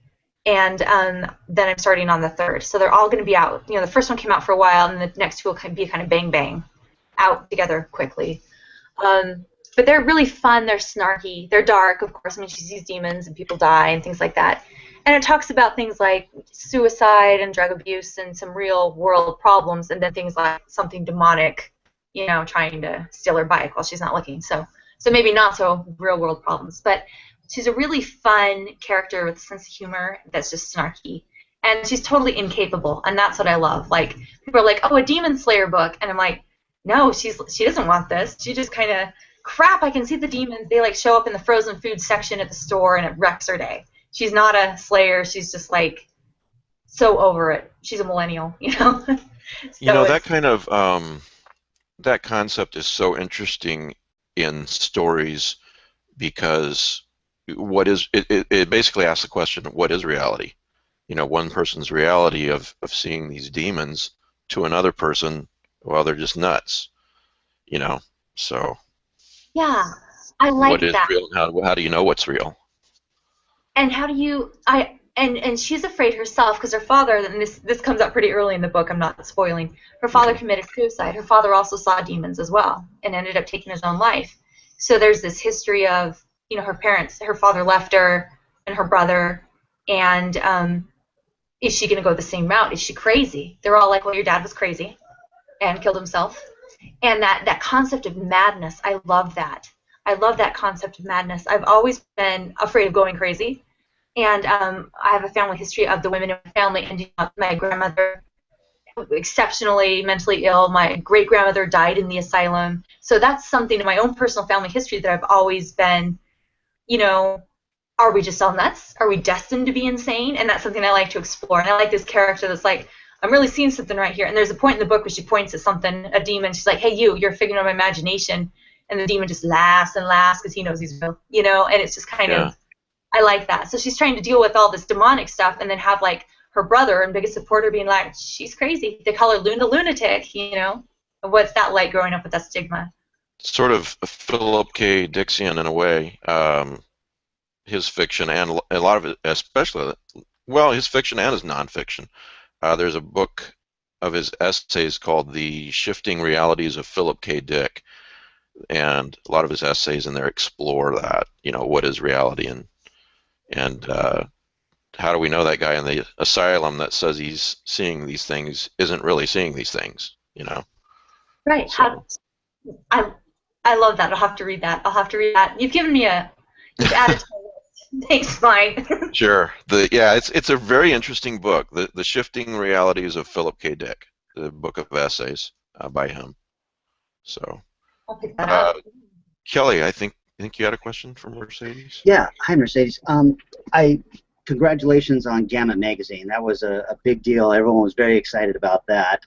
And then I'm starting on the third. So they're all going to be out. The first one came out for a while, and the next two will be kind of bang, bang, out together quickly. But they're really fun. They're snarky. They're dark, of course. I mean, she sees demons and people die and things like that. And it talks about things like suicide and drug abuse and some real-world problems, and then things like something demonic, trying to steal her bike while she's not looking. So maybe not so real-world problems. But she's a really fun character with a sense of humor that's just snarky. And she's totally incapable, and that's what I love. Like, people are like, oh, a Demon Slayer book. And I'm like, no, she doesn't want this. She just kind of, crap, I can see the demons. They, show up in the frozen food section at the store, and it wrecks her day. She's not a slayer. She's just, so over it. She's a millennial, So that kind of, that concept is so interesting in stories because it basically asks the question, what is reality? One person's reality of seeing these demons to another person, well, they're just nuts, so. Yeah, I like what is that. Real and how do you know what's real? And how do you, and she's afraid herself because her father, and this comes up pretty early in the book, I'm not spoiling, her father committed suicide. Her father also saw demons as well and ended up taking his own life. So there's this history of, her father left her and her brother, and is she going to go the same route? Is she crazy? They're all like, well, your dad was crazy and killed himself. And that concept of madness, I love that. I love that concept of madness. I've always been afraid of going crazy. And I have a family history of the women in my family ending up, my grandmother exceptionally mentally ill. My great-grandmother died in the asylum. So that's something in my own personal family history that I've always been, are we just all nuts? Are we destined to be insane? And that's something I like to explore. And I like this character that's like, I'm really seeing something right here. And there's a point in the book where she points at something, a demon. She's like, hey, you're a figment of my imagination. And the demon just laughs and laughs because he knows he's real, and it's just kind of, I like that. So she's trying to deal with all this demonic stuff and then have, her brother and biggest supporter being like, she's crazy. They call her Luna Lunatic, What's that like growing up with that stigma? Sort of Philip K. Dickian in a way. His fiction and a lot of it, especially, his fiction and his nonfiction. There's a book of his essays called The Shifting Realities of Philip K. Dick, and a lot of his essays in there explore that, what is reality and how do we know that guy in the asylum that says he's seeing these things isn't really seeing these things, Right. So. I love that. I'll have to read that. You've given me you've added to my list. Thanks, Mike. Sure. It's a very interesting book. The Shifting Realities of Philip K. Dick, the book of essays by him. So, I'll pick that up. Kelly, I think you had a question for Mercedes. Yeah, hi Mercedes. Congratulations on Gamma Magazine. That was a big deal. Everyone was very excited about that.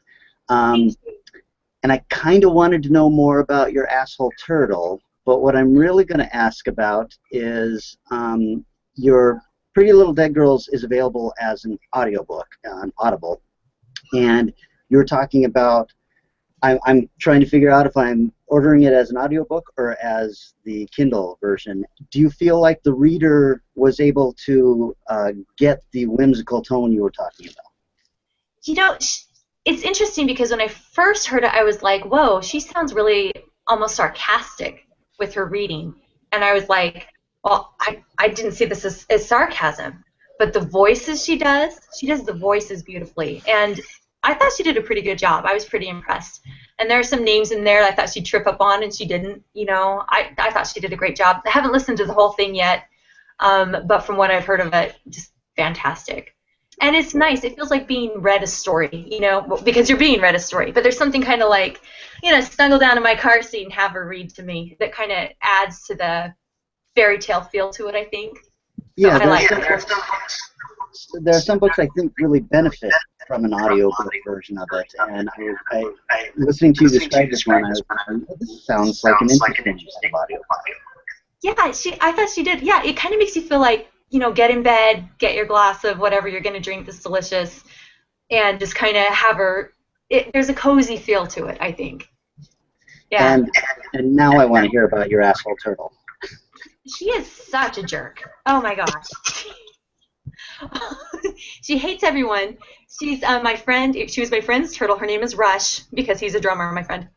And I kind of wanted to know more about your asshole turtle, but what I'm really going to ask about is your Pretty Little Dead Girls is available as an audiobook on Audible, and you were talking about, I'm trying to figure out if I'm ordering it as an audiobook or as the Kindle version. Do you feel like the reader was able to get the whimsical tone you were talking about? You know, it's interesting because when I first heard it, I was like, whoa, she sounds really almost sarcastic with her reading. And I was like, well, I didn't see this as sarcasm. But the voices she does the voices beautifully. And I thought she did a pretty good job. I was pretty impressed. And there are some names in there I thought she'd trip up on, and she didn't. You know, I thought she did a great job. I haven't listened to the whole thing yet, but from what I've heard of it, just fantastic. And it's nice. It feels like being read a story, you know, because you're being read a story. But there's something kind of like, you know, snuggle down in my car seat and have her read to me that kind of adds to the fairy tale feel to it, I think. Yeah, So there are some books I think really benefit from an audiobook version of it, and I listening to you describe this one, I was thinking, oh, this sounds like an interesting audiobook. Yeah, I thought she did. Yeah, it kind of makes you feel like, you know, get in bed, get your glass of whatever you're going to drink that's delicious, and just kind of have her, there's a cozy feel to it, I think. Yeah. And now I want to hear about your asshole turtle. She is such a jerk. Oh my gosh. She hates everyone. She's my friend. She was my friend's turtle. Her name is Rush because he's a drummer, my friend.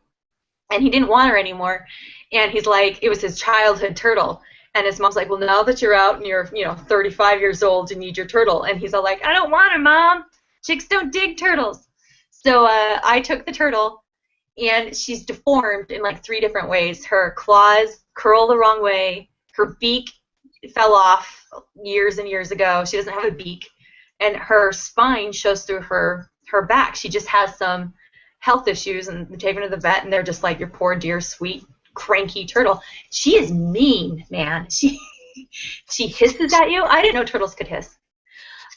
And he didn't want her anymore. And he's like, it was his childhood turtle. And his mom's like, well, now that you're out and you're, you know, 35 years old, you need your turtle. And he's all like, I don't want her, Mom. Chicks don't dig turtles. So I took the turtle, and she's deformed in like 3 different ways. Her claws curl the wrong way. Her beak fell off years and years ago. She doesn't have a beak. And her spine shows through her back. She just has some health issues, and they're taking her to the vet, and they're just like, your poor, dear, sweet, cranky turtle. She is mean, man. She hisses at you. I didn't know turtles could hiss.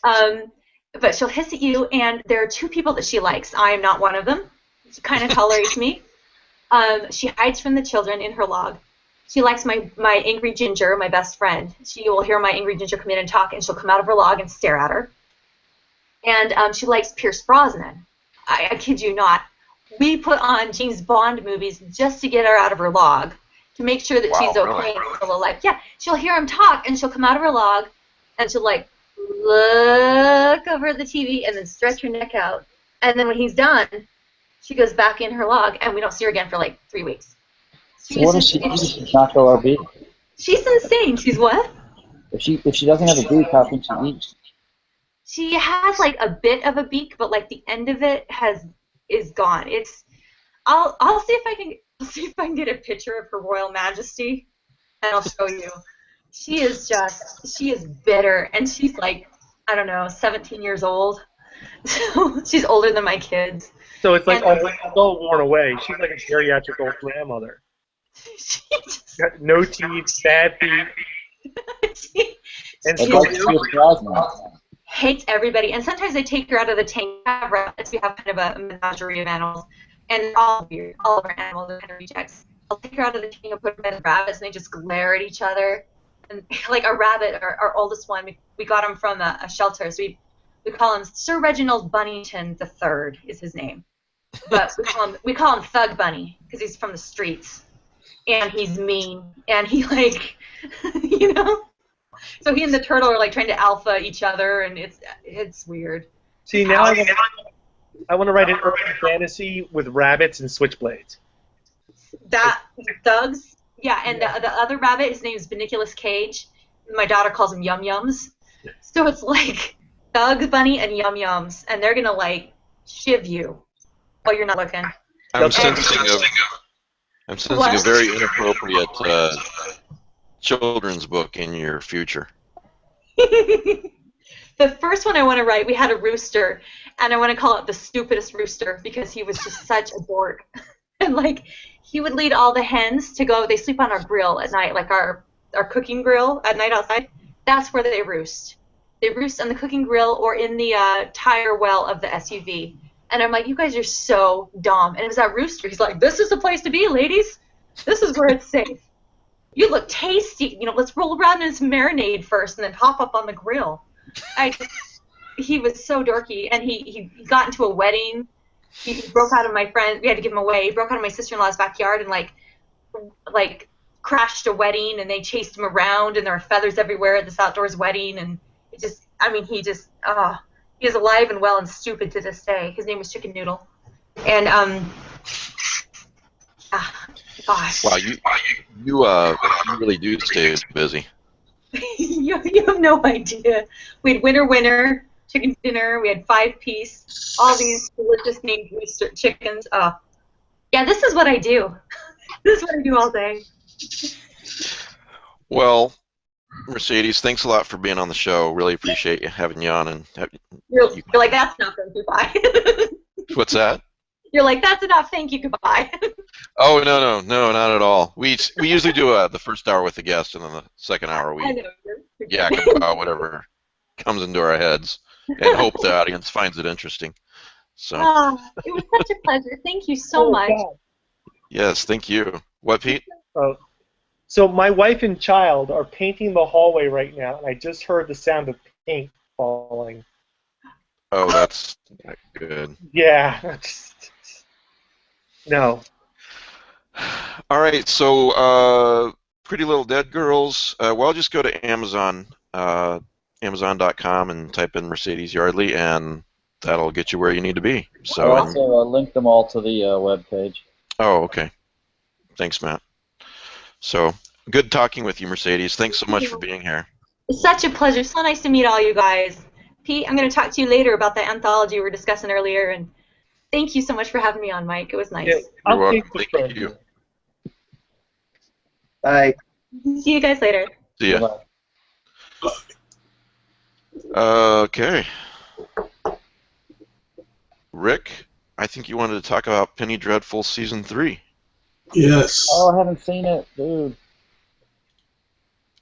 But she'll hiss at you, and there are 2 people that she likes. I am not one of them. She kind of tolerates me. She hides from the children in her log. She likes my angry ginger, my best friend. She will hear my angry ginger come in and talk, and she'll come out of her log and stare at her. And she likes Pierce Brosnan. I kid you not. We put on James Bond movies just to get her out of her log, to make sure that she's okay and still alive. Yeah, she'll hear him talk, and she'll come out of her log, and she'll like look over the TV and then stretch her neck out. And then when he's done, she goes back in her log, and we don't see her again for like 3 weeks. So what does she do? She's not go our beak. She's insane. She's what? If she doesn't have a beak, how can she eat? She has like a bit of a beak, but like the end of it is gone. I'll see if I can get a picture of Her Royal Majesty, and I'll show you. She is bitter, and she's like, I don't know, 17 years old. So she's older than my kids. So it's like all worn away. She's like a geriatric old grandmother. She just, Got no teeth, bad feet. And hates everybody. And sometimes I take her out of the tank. We have rabbits. We have kind of a menagerie of animals, and they're all weird. All of our animals are kind of rejects. I'll take her out of the tank and put her by the rabbits, and they just glare at each other. And like a rabbit, our oldest one, we got him from a shelter, so we call him Sir Reginald Bunnington III is his name. But we call him Thug Bunny because he's from the streets. And he's mean, and he like, you know. So he and the turtle are like trying to alpha each other, and it's weird. See, now I want to write an urban fantasy with rabbits and switchblades. That thugs, yeah. And the other rabbit, his name is Beniculus Cage. My daughter calls him Yum Yums. So it's like Thug Bunny and Yum Yums, and they're gonna like shiv you while you're not looking. I'm sensing a very inappropriate children's book in your future. The first one I want to write, we had a rooster, and I want to call it the stupidest rooster because he was just such a dork. And like, he would lead all the hens to go. They sleep on our grill at night, like our cooking grill at night outside. That's where they roost. They roost on the cooking grill or in the tire well of the SUV. And I'm like, you guys are so dumb. And it was that rooster. He's like, this is the place to be, ladies. This is where it's safe. You look tasty. You know, let's roll around in some marinade first and then hop up on the grill. He was so dorky. And he got into a wedding. He broke out of my friend. We had to give him away. He broke out of my sister-in-law's backyard and like crashed a wedding. And they chased him around. And there were feathers everywhere at this outdoors wedding. And it just, I mean, he is alive and well and stupid to this day. His name was Chicken Noodle. And gosh. Wow, you really do stay busy. you have no idea. We had winter chicken dinner. We had 5-piece. All these delicious named rooster chickens. Yeah, this is what I do. This is what I do all day. Well, Mercedes, thanks a lot for being on the show. Really appreciate you having you on. And You're like, that's enough, thank you, goodbye. What's that? You're like, that's enough, thank you, goodbye. Oh, no, not at all. We usually do the first hour with the guest, and then the second hour we yak about whatever comes into our heads, and hope the audience finds it interesting. So. It was such a pleasure. Thank you so much. God. Yes, thank you. What, Pete? So my wife and child are painting the hallway right now, and I just heard the sound of paint falling. Oh, that's not good. Yeah. No. All right, so Pretty Little Dead Girls. Well, just go to Amazon, Amazon.com, and type in Mercedes Yardley, and that'll get you where you need to be. So. I also linked them all to the webpage. Oh, okay. Thanks, Matt. So, good talking with you, Mercedes. Thanks so much for being here. It's such a pleasure. So nice to meet all you guys. Pete, I'm going to talk to you later about the anthology we were discussing earlier, and thank you so much for having me on, Mike. It was nice. Yeah, You're welcome. Thank you. Bye. See you guys later. See ya. Okay. Rick, I think you wanted to talk about Penny Dreadful Season 3. Yes. Oh, I haven't seen it, dude.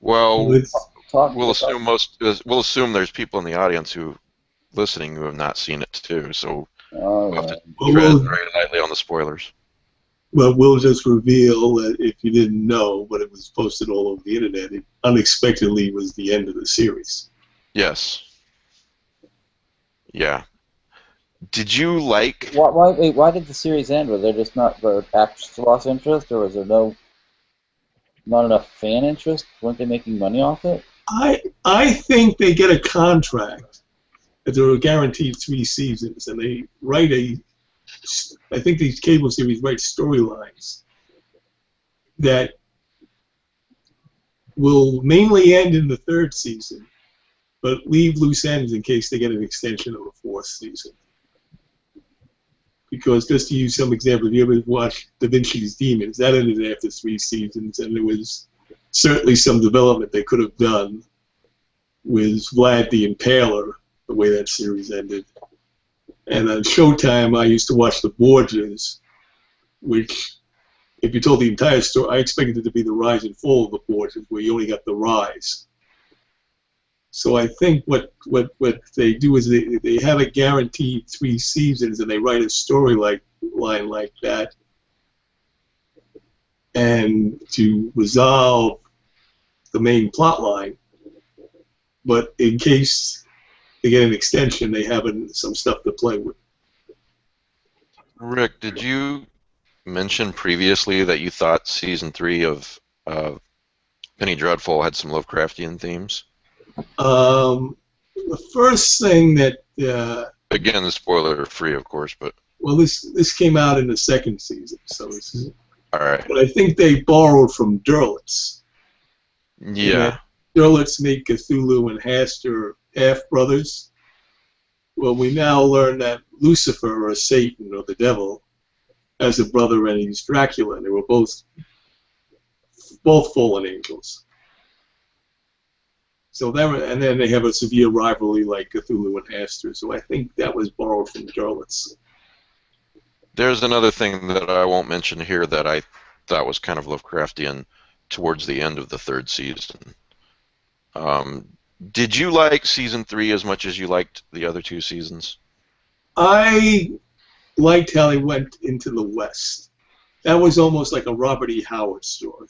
Well, we'll assume there's people in the audience who listening who have not seen it too, so we'll have to tread very lightly on the spoilers. Well, we'll just reveal that if you didn't know, but it was posted all over the internet, it unexpectedly was the end of the series. Yes. Yeah. Did you like... Why did the series end? Were there just not the actors lost interest, or was there not enough fan interest? Weren't they making money off it? I think they get a contract that they were guaranteed 3 seasons, and they write I think these cable series write storylines that will mainly end in the 3rd season, but leave loose ends in case they get an extension of a 4th season. Because just to use some example, if you ever watched Da Vinci's Demons, that ended after 3 seasons, and there was certainly some development they could have done with Vlad the Impaler, the way that series ended. And on Showtime, I used to watch The Borgias, which, if you told the entire story, I expected it to be the rise and fall of the Borgias, where you only got the rise. So I think what they do is they have a guaranteed 3 seasons, and they write a storyline like that, and to resolve the main plot line. But in case they get an extension, they have some stuff to play with. Rick, did you mention previously that you thought Season 3 of Penny Dreadful had some Lovecraftian themes? The first thing that again, the spoiler-free, of course, but well, this came out in the 2nd season, so it's all right. But I think they borrowed from Derlitz. Yeah. Derlitz made Cthulhu and Hastur half-brothers. Well, we now learn that Lucifer, or Satan, or the devil, has a brother, and he's Dracula, and they were both fallen angels. So and then they have a severe rivalry like Cthulhu and Aster. So I think that was borrowed from Derlitz. There's another thing that I won't mention here that I thought was kind of Lovecraftian towards the end of the third season. Did you like season 3 as much as you liked the other 2 seasons? I liked how they went into the West. That was almost like a Robert E. Howard story.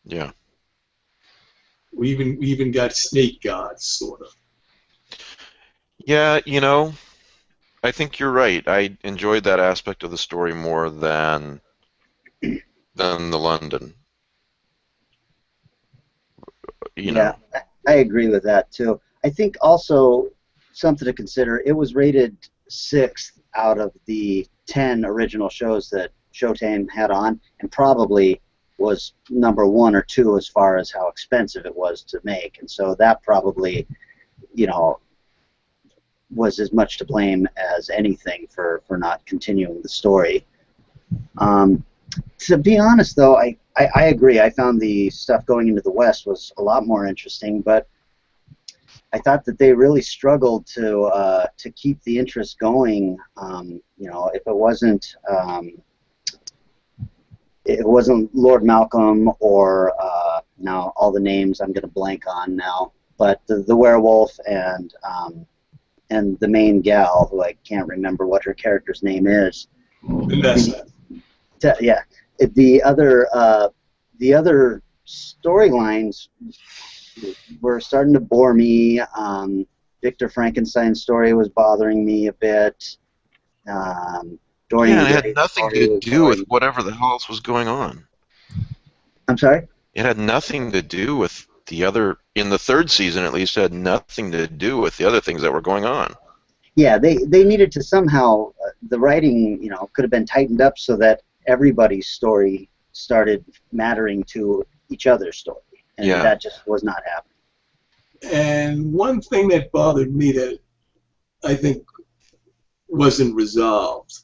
Yeah. We even got snake gods, sort of. Yeah, you know, I think you're right. I enjoyed that aspect of the story more than the London. You know. Yeah, I agree with that too. I think also something to consider, it was rated 6th out of the 10 original shows that Showtime had on, and probably was number 1 or 2 as far as how expensive it was to make. And so that probably, you know, was as much to blame as anything for not continuing the story. To be honest, though, I agree. I found the stuff going into the West was a lot more interesting, but I thought that they really struggled to keep the interest going. You know, if it wasn't Lord Malcolm or now all the names I'm going to blank on now, but the werewolf and the main gal, who I can't remember what her character's name is. Vanessa. Yeah, the other storylines were starting to bore me. Victor Frankenstein's story was bothering me a bit. Dorian Yeah, it had Gray's nothing story to was do with boring. whatever the hell else was going on. I'm sorry? It had nothing to do with the other, in the third season at least, it had nothing to do with the other things that were going on. Yeah, they needed to somehow, the writing, you know, could have been tightened up so that everybody's story started mattering to each other's story. And Yeah. that just was not happening. And one thing that bothered me that I think wasn't resolved,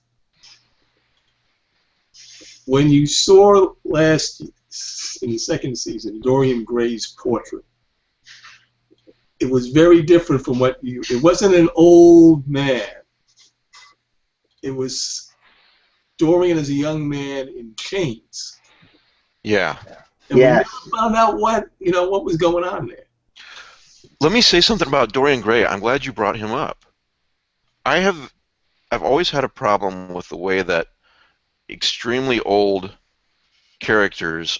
when you saw last in the second season Dorian Gray's portrait, it was very different from what it wasn't an old man. It was Dorian as a young man in chains. Yeah. And we never found out what was going on there. Let me say something about Dorian Gray. I'm glad you brought him up. I've always had a problem with the way that extremely old characters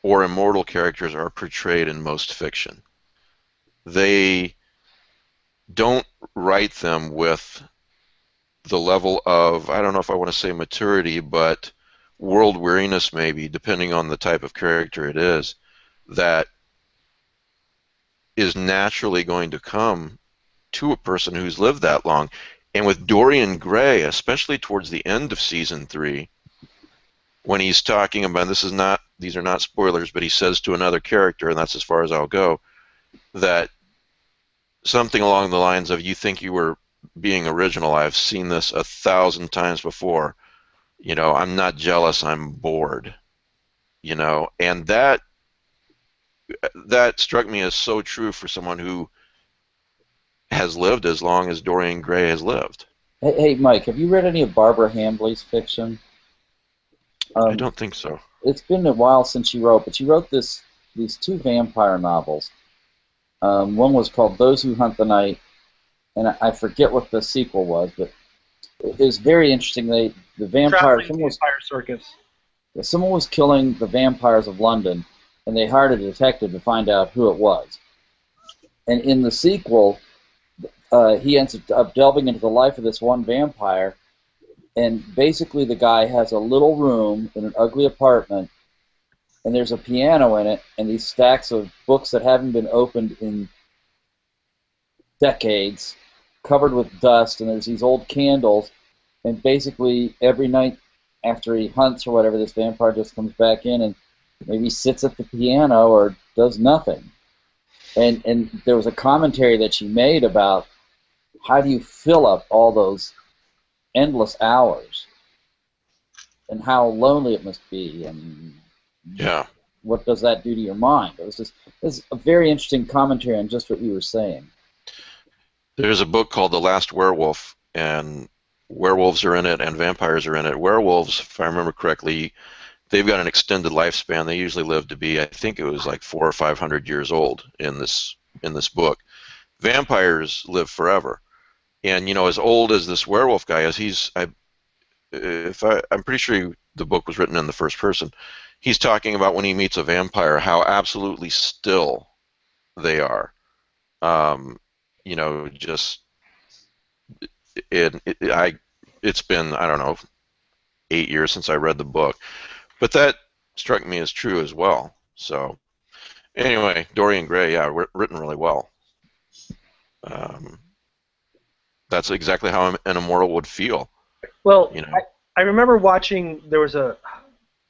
or immortal characters are portrayed in most fiction. They don't write them with the level of, I don't know if I want to say maturity, but world weariness maybe, depending on the type of character it is, that is naturally going to come to a person who's lived that long. And with Dorian Gray, especially towards the end of season 3, when he's talking about, these are not spoilers, but he says to another character, and that's as far as I'll go, that something along the lines of, you think you were being original, I've seen this 1,000 times before, you know, I'm not jealous, I'm bored, you know, and that struck me as so true for someone who has lived as long as Dorian Gray has lived. Hey, Mike, have you read any of Barbara Hambly's fiction? I don't think so. It's been a while since she wrote, but she wrote these 2 vampire novels. One was called Those Who Hunt the Night, and I forget what the sequel was, but it was very interesting. The vampire Circus. Someone was killing the vampires of London, and they hired a detective to find out who it was. And in the sequel, he ends up delving into the life of this one vampire, and basically the guy has a little room in an ugly apartment, and there's a piano in it, and these stacks of books that haven't been opened in decades, covered with dust, and there's these old candles, and basically every night after he hunts or whatever, this vampire just comes back in and maybe sits at the piano or does nothing. And there was a commentary that she made about how do you fill up all those endless hours and how lonely it must be. And yeah. what does that do to your mind? It's a very interesting commentary on just what you were saying. There's a book called The Last Werewolf, and werewolves are in it and vampires are in it. Werewolves, if I remember correctly, they've got an extended lifespan. They usually live to be, I think it was like 400 or 500 years old in this book. Vampires live forever, and as old as this werewolf guy is, I'm pretty sure the book was written in the first person. He's talking about when he meets a vampire, how absolutely still they are. Just it's been, I don't know, 8 years since I read the book, but that struck me as true as well. So anyway, Dorian Gray, yeah, written really well. That's exactly how an immortal would feel. Well, I remember watching. There was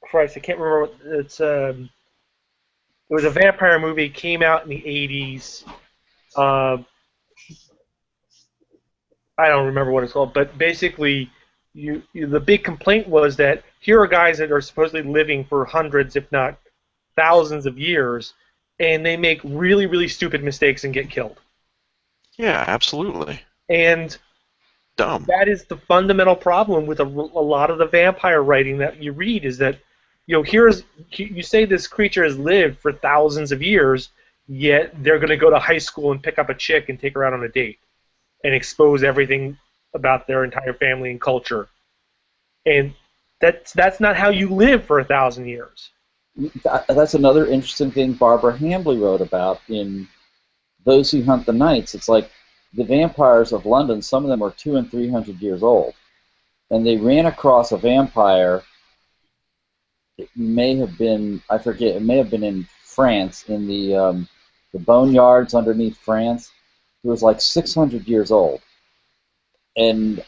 Christ, I can't remember. It was a vampire movie. Came out in the 80s. I don't remember what it's called, but basically, the big complaint was that here are guys that are supposedly living for hundreds, if not thousands of years, and they make really, really stupid mistakes and get killed. Yeah, absolutely. And dumb. That is the fundamental problem with a lot of the vampire writing that you read, is that you say this creature has lived for thousands of years, yet they're going to go to high school and pick up a chick and take her out on a date and expose everything about their entire family and culture. And that's not how you live for 1,000 years. That's another interesting thing Barbara Hambly wrote about in Those Who Hunt the Nights. It's like the vampires of London, some of them are 200 and 300 years old. And they ran across a vampire, it may have been, I forget, it may have been in France, in the boneyards underneath France. He was like 600 years old. And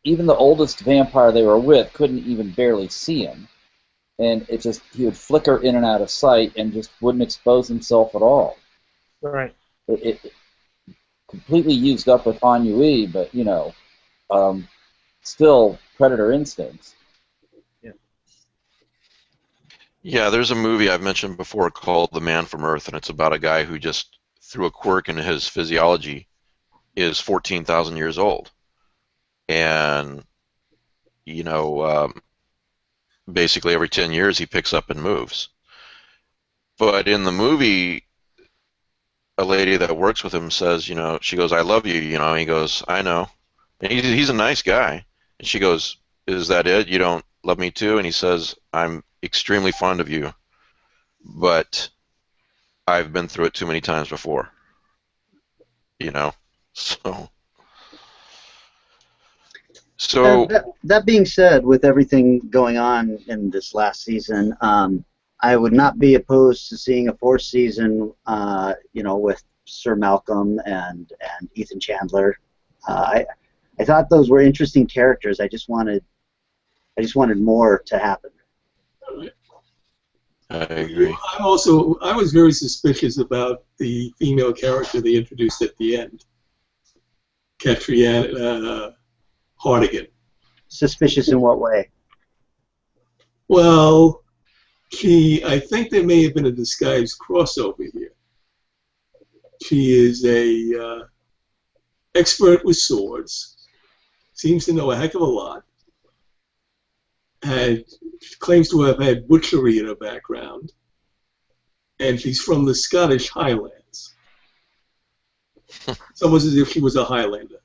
even the oldest vampire they were with couldn't even barely see him. And he would flicker in and out of sight and just wouldn't expose himself at all. Right. It completely used up with ennui, but, still predator instincts. Yeah, there's a movie I've mentioned before called The Man from Earth, and it's about a guy who just, through a quirk in his physiology, is 14,000 years old. And, basically every 10 years he picks up and moves. But in the movie, a lady that works with him says, she goes, "I love you," and he goes, "I know." And he's a nice guy. And she goes, "Is that it? You don't love me too?" And he says, "I'm extremely fond of you, but I've been through it too many times before." So that being said, with everything going on in this last season, I would not be opposed to seeing a fourth season, with Sir Malcolm and Ethan Chandler. I thought those were interesting characters. I just wanted more to happen. I agree. I was very suspicious about the female character they introduced at the end, Catriona Hardigan. Suspicious in what way? Well, I think there may have been a disguised crossover here. She is a expert with swords, seems to know a heck of a lot, claims to have had butchery in her background, and she's from the Scottish Highlands. It's almost as if she was a Highlander.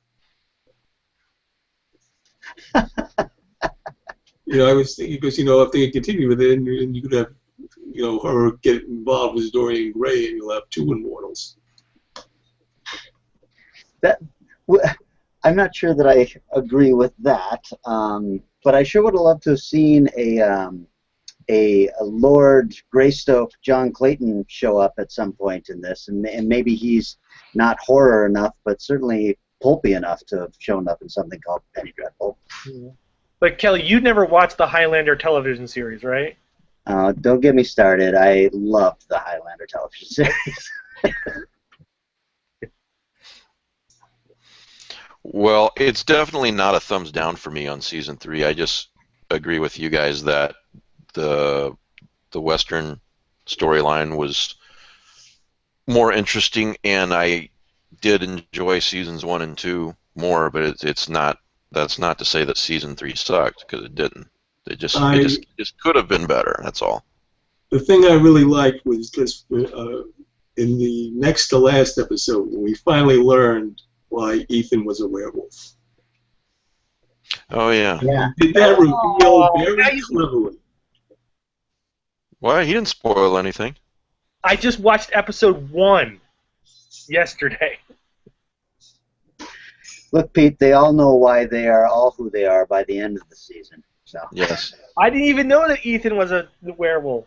I was thinking, because if they continue with it, and you could have her get involved with Dorian Gray, and you'll have two immortals. I'm not sure that I agree with that, but I sure would have loved to have seen a Lord Greystoke, John Clayton, show up at some point in this, and maybe he's not horror enough, but certainly pulpy enough to have shown up in something called Penny Dreadful. Yeah. But Kelly, you never watched the Highlander television series, right? Don't get me started. I loved the Highlander television series. Well, it's definitely not a thumbs down for me on season 3. I just agree with you guys that the Western storyline was more interesting, and I did enjoy seasons 1 and 2 more. But it's not. That's not to say that season 3 sucked, because it didn't. It just could have been better. That's all. The thing I really liked was just in the next to last episode when we finally learned why Ethan was a werewolf. Oh yeah. Yeah. Did that reveal very cleverly. Why? He didn't spoil anything. I just watched episode 1 yesterday. Look, Pete, they all know why they are all who they are by the end of the season. So. Yes. I didn't even know that Ethan was a werewolf.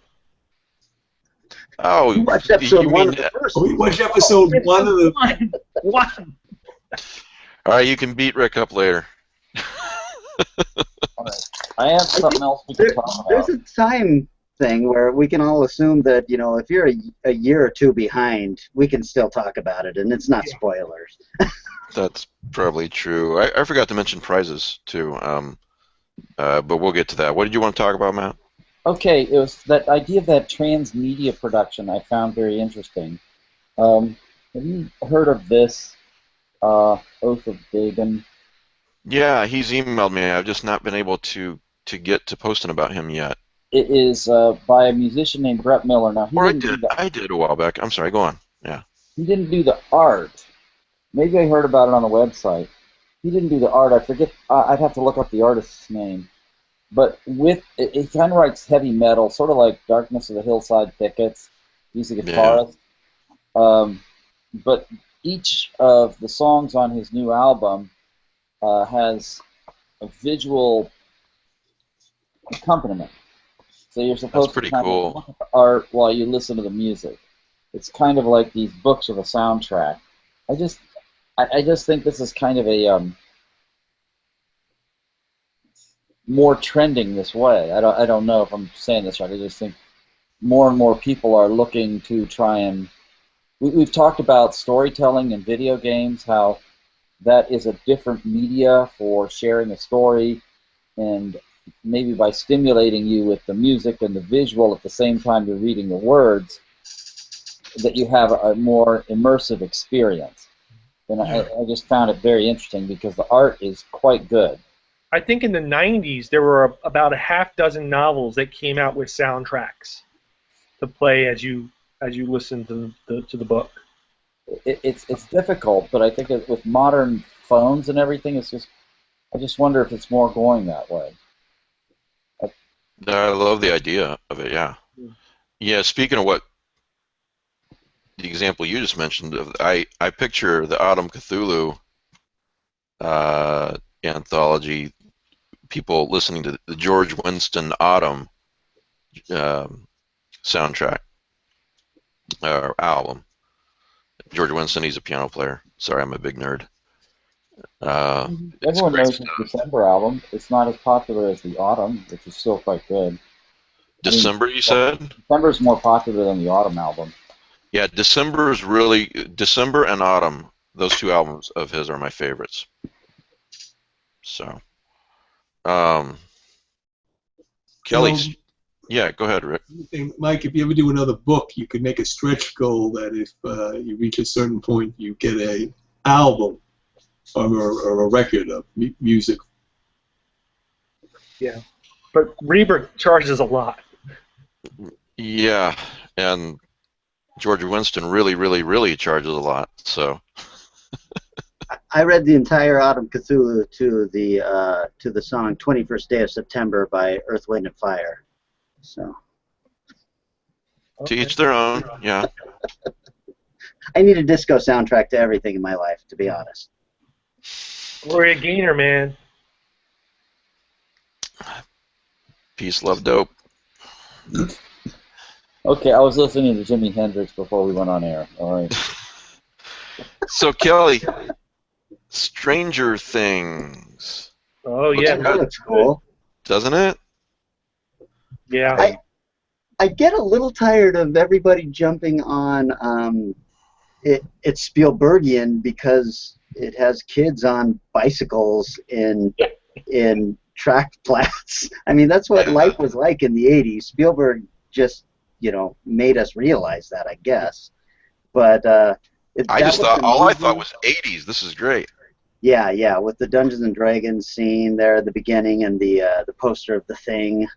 Oh, You watched episode you 1 mean, of the first. We watched episode 1 of the. One. all right, you can beat Rick up later. All right. I have something else we can talk There's about. a time thing where we can all assume that, you know, if you're a year or two behind, we can still talk about it, and it's not spoilers. That's probably true. I forgot to mention prizes too. But we'll get to that. What did you want to talk about, Matt? Okay, it was that idea of that transmedia production I found very interesting. Have you heard of this, Oath of Dagon? Yeah, he's emailed me. I've just not been able to get to posting about him yet. It is by a musician named Brett Miller. Now, I did a while back. I'm sorry, go on. Yeah. He didn't do the art. Maybe I heard about it on the website. He didn't do the art. I forget. I'd have to look up the artist's name. But with it kind of writes heavy metal, sort of like Darkness of the Hillside Thickets. He's a guitarist. Yeah. But each of the songs on his new album has a visual accompaniment. So you're supposed to kind of look at the art while you listen to the music. It's kind of like these books with a soundtrack. I just think this is kind of a more trending this way. I don't know if I'm saying this right. I just think more and more people are looking to try and. We've talked about storytelling in video games, how that is a different media for sharing a story, and maybe by stimulating you with the music and the visual at the same time you're reading the words, that you have a more immersive experience. And I just found it very interesting because the art is quite good. I think in the 90s there were about a half dozen novels that came out with soundtracks to play as you listen to the book. It's difficult, but I think with modern phones and everything, I just wonder if it's more going that way. I love the idea of it. Yeah. Yeah. Speaking of what the example you just mentioned, I picture the Autumn Cthulhu anthology. People listening to the George Winston Autumn soundtrack or album. George Winston, he's a piano player. Sorry, I'm a big nerd. Everyone knows his December album. It's not as popular as the Autumn, which is still quite good. December, you said? December is more popular than the Autumn album. Yeah, December and Autumn. Those two albums of his are my favorites. So, Kelly's. Yeah, go ahead, Rick. Mike, if you ever do another book, you could make a stretch goal that if you reach a certain point, you get an album or a record of music. Yeah, but Reber charges a lot. Yeah, and George Winston really charges a lot. So. I read the entire Autumn Cthulhu to the song 21st Day of September by Earth, Wind, and Fire. So. To each their own, yeah. I need a disco soundtrack to everything in my life, to be honest. Gloria Gaynor, man. Peace, love, dope. Okay, I was listening to Jimi Hendrix before we went on air. All right. So, Kelly, Stranger Things. Oh, yeah. That looks cool. Doesn't it? Yeah. I get a little tired of everybody jumping on it's Spielbergian because it has kids on bicycles in track flats. I mean, that's what life was like in the 80s. Spielberg just, made us realize that, I guess. But I just thought, all I thought was 80s. This is great. Yeah, with the Dungeons and Dragons scene there at the beginning and the poster of The Thing.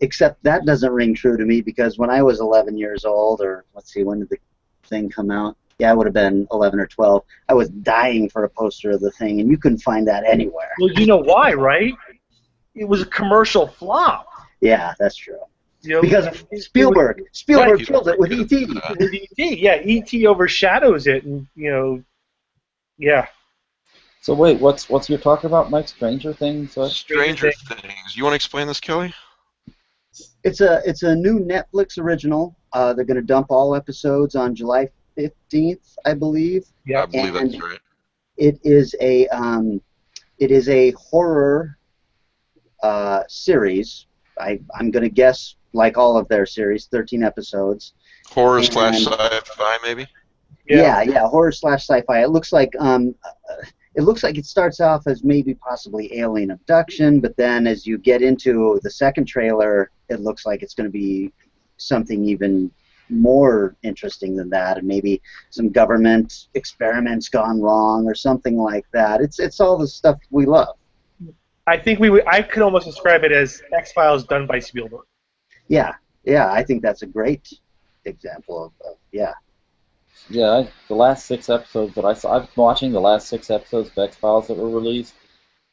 Except that doesn't ring true to me because when I was 11 years old, or let's see, when did The Thing come out? Yeah, I would have been 11 or 12. I was dying for a poster of The Thing, and you couldn't find that anywhere. Well, you know why, right? It was a commercial flop. Yeah, that's true. Because of Spielberg. Spielberg killed it with E.T. With E.T., yeah, E.T. overshadows it, and yeah. So wait, what's you're talking about, Mike? Stranger Things? Stranger Things. You want to explain this, Kelly? It's a new Netflix original. They're going to dump all episodes on July 15th, I believe. Yeah, I believe that's right. It is a horror series. I'm going to guess, like all of their series, 13 episodes. Horror / sci-fi, maybe. Yeah, horror / sci-fi. It looks like it starts off as maybe possibly alien abduction, but then as you get into the second trailer, it looks like it's going to be something even more interesting than that, and maybe some government experiments gone wrong or something like that. It's all the stuff we love. I think I could almost describe it as X-Files done by Spielberg. Yeah, I think that's a great example of yeah. Yeah, the last 6 episodes that I saw, I've been watching the last 6 episodes of X-Files that were released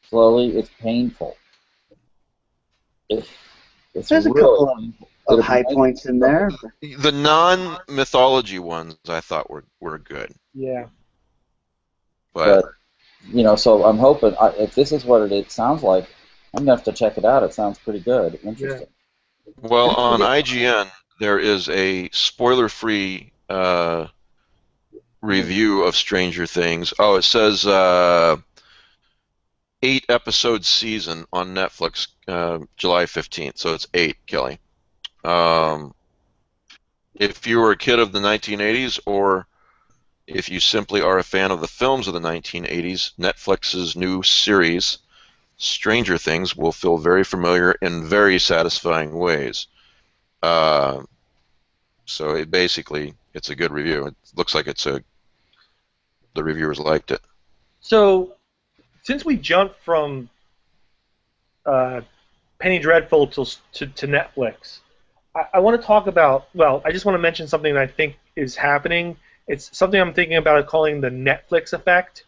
slowly. It's painful. It's There's really a couple painful. of high points in there. The non-mythology ones I thought were good. Yeah. But so I'm hoping, if this is what it sounds like, I'm going to have to check it out. It sounds pretty good. Interesting. Yeah. Well, on IGN, there is a spoiler-free review of Stranger Things. Oh, it says 8-episode season on Netflix, July 15th. So it's 8, Kelly. If you were a kid of the 1980s, or if you simply are a fan of the films of the 1980s, Netflix's new series, Stranger Things, will feel very familiar in very satisfying ways. So it's a good review. It looks like the reviewers liked it. So, since we jumped from Penny Dreadful to Netflix, I want to talk about, I just want to mention something that I think is happening. It's something I'm thinking about calling the Netflix effect,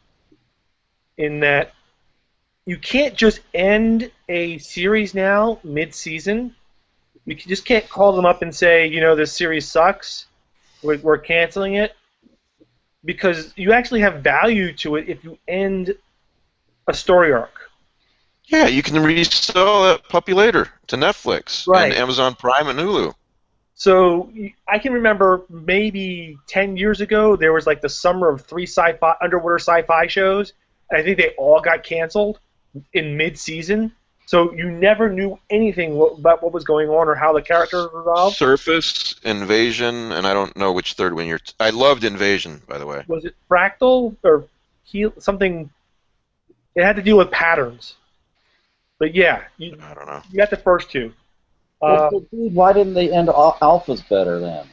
in that you can't just end a series now mid-season. You just can't call them up and say, this series sucks, we're canceling it, because you actually have value to it if you end a story arc. Yeah, you can resell that puppy later to Netflix and Amazon Prime and Hulu. So I can remember maybe 10 years ago there was like the summer of 3 underwater sci-fi shows, and I think they all got canceled in mid-season. So you never knew anything about what was going on or how the characters resolved. Surface, Invasion, and I don't know which third one I loved Invasion, by the way. Was it Fractal or something? It had to deal with patterns. But yeah, I don't know. You got the first 2. Why didn't they end Alphas better then?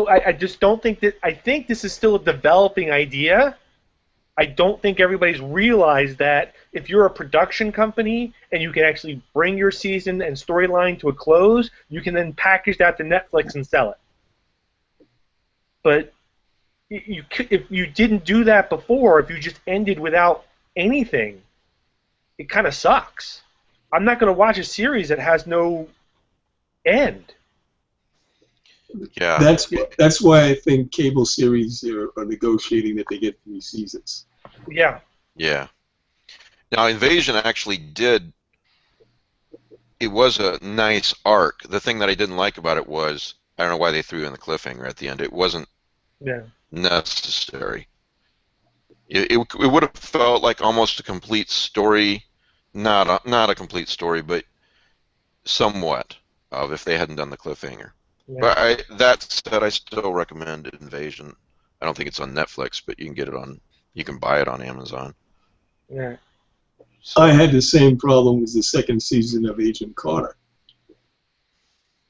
I just don't think that. I think this is still a developing idea. I don't think everybody's realized that if you're a production company and you can actually bring your season and storyline to a close, you can then package that to Netflix and sell it. But if you didn't do that before, if you just ended without anything, it kind of sucks. I'm not going to watch a series that has no end. Yeah. That's why I think cable series are negotiating that they get 3 seasons. Yeah. Yeah. Now, Invasion actually did. It was a nice arc. The thing that I didn't like about it was, I don't know why they threw in the cliffhanger at the end. It wasn't necessary. It would have felt like almost a complete story, not a complete story, but somewhat of if they hadn't done the cliffhanger. Yeah. But that said, I still recommend Invasion. I don't think it's on Netflix, but you can get it on. You can buy it on Amazon. Yeah. So, I had the same problem with the second season of Agent Carter.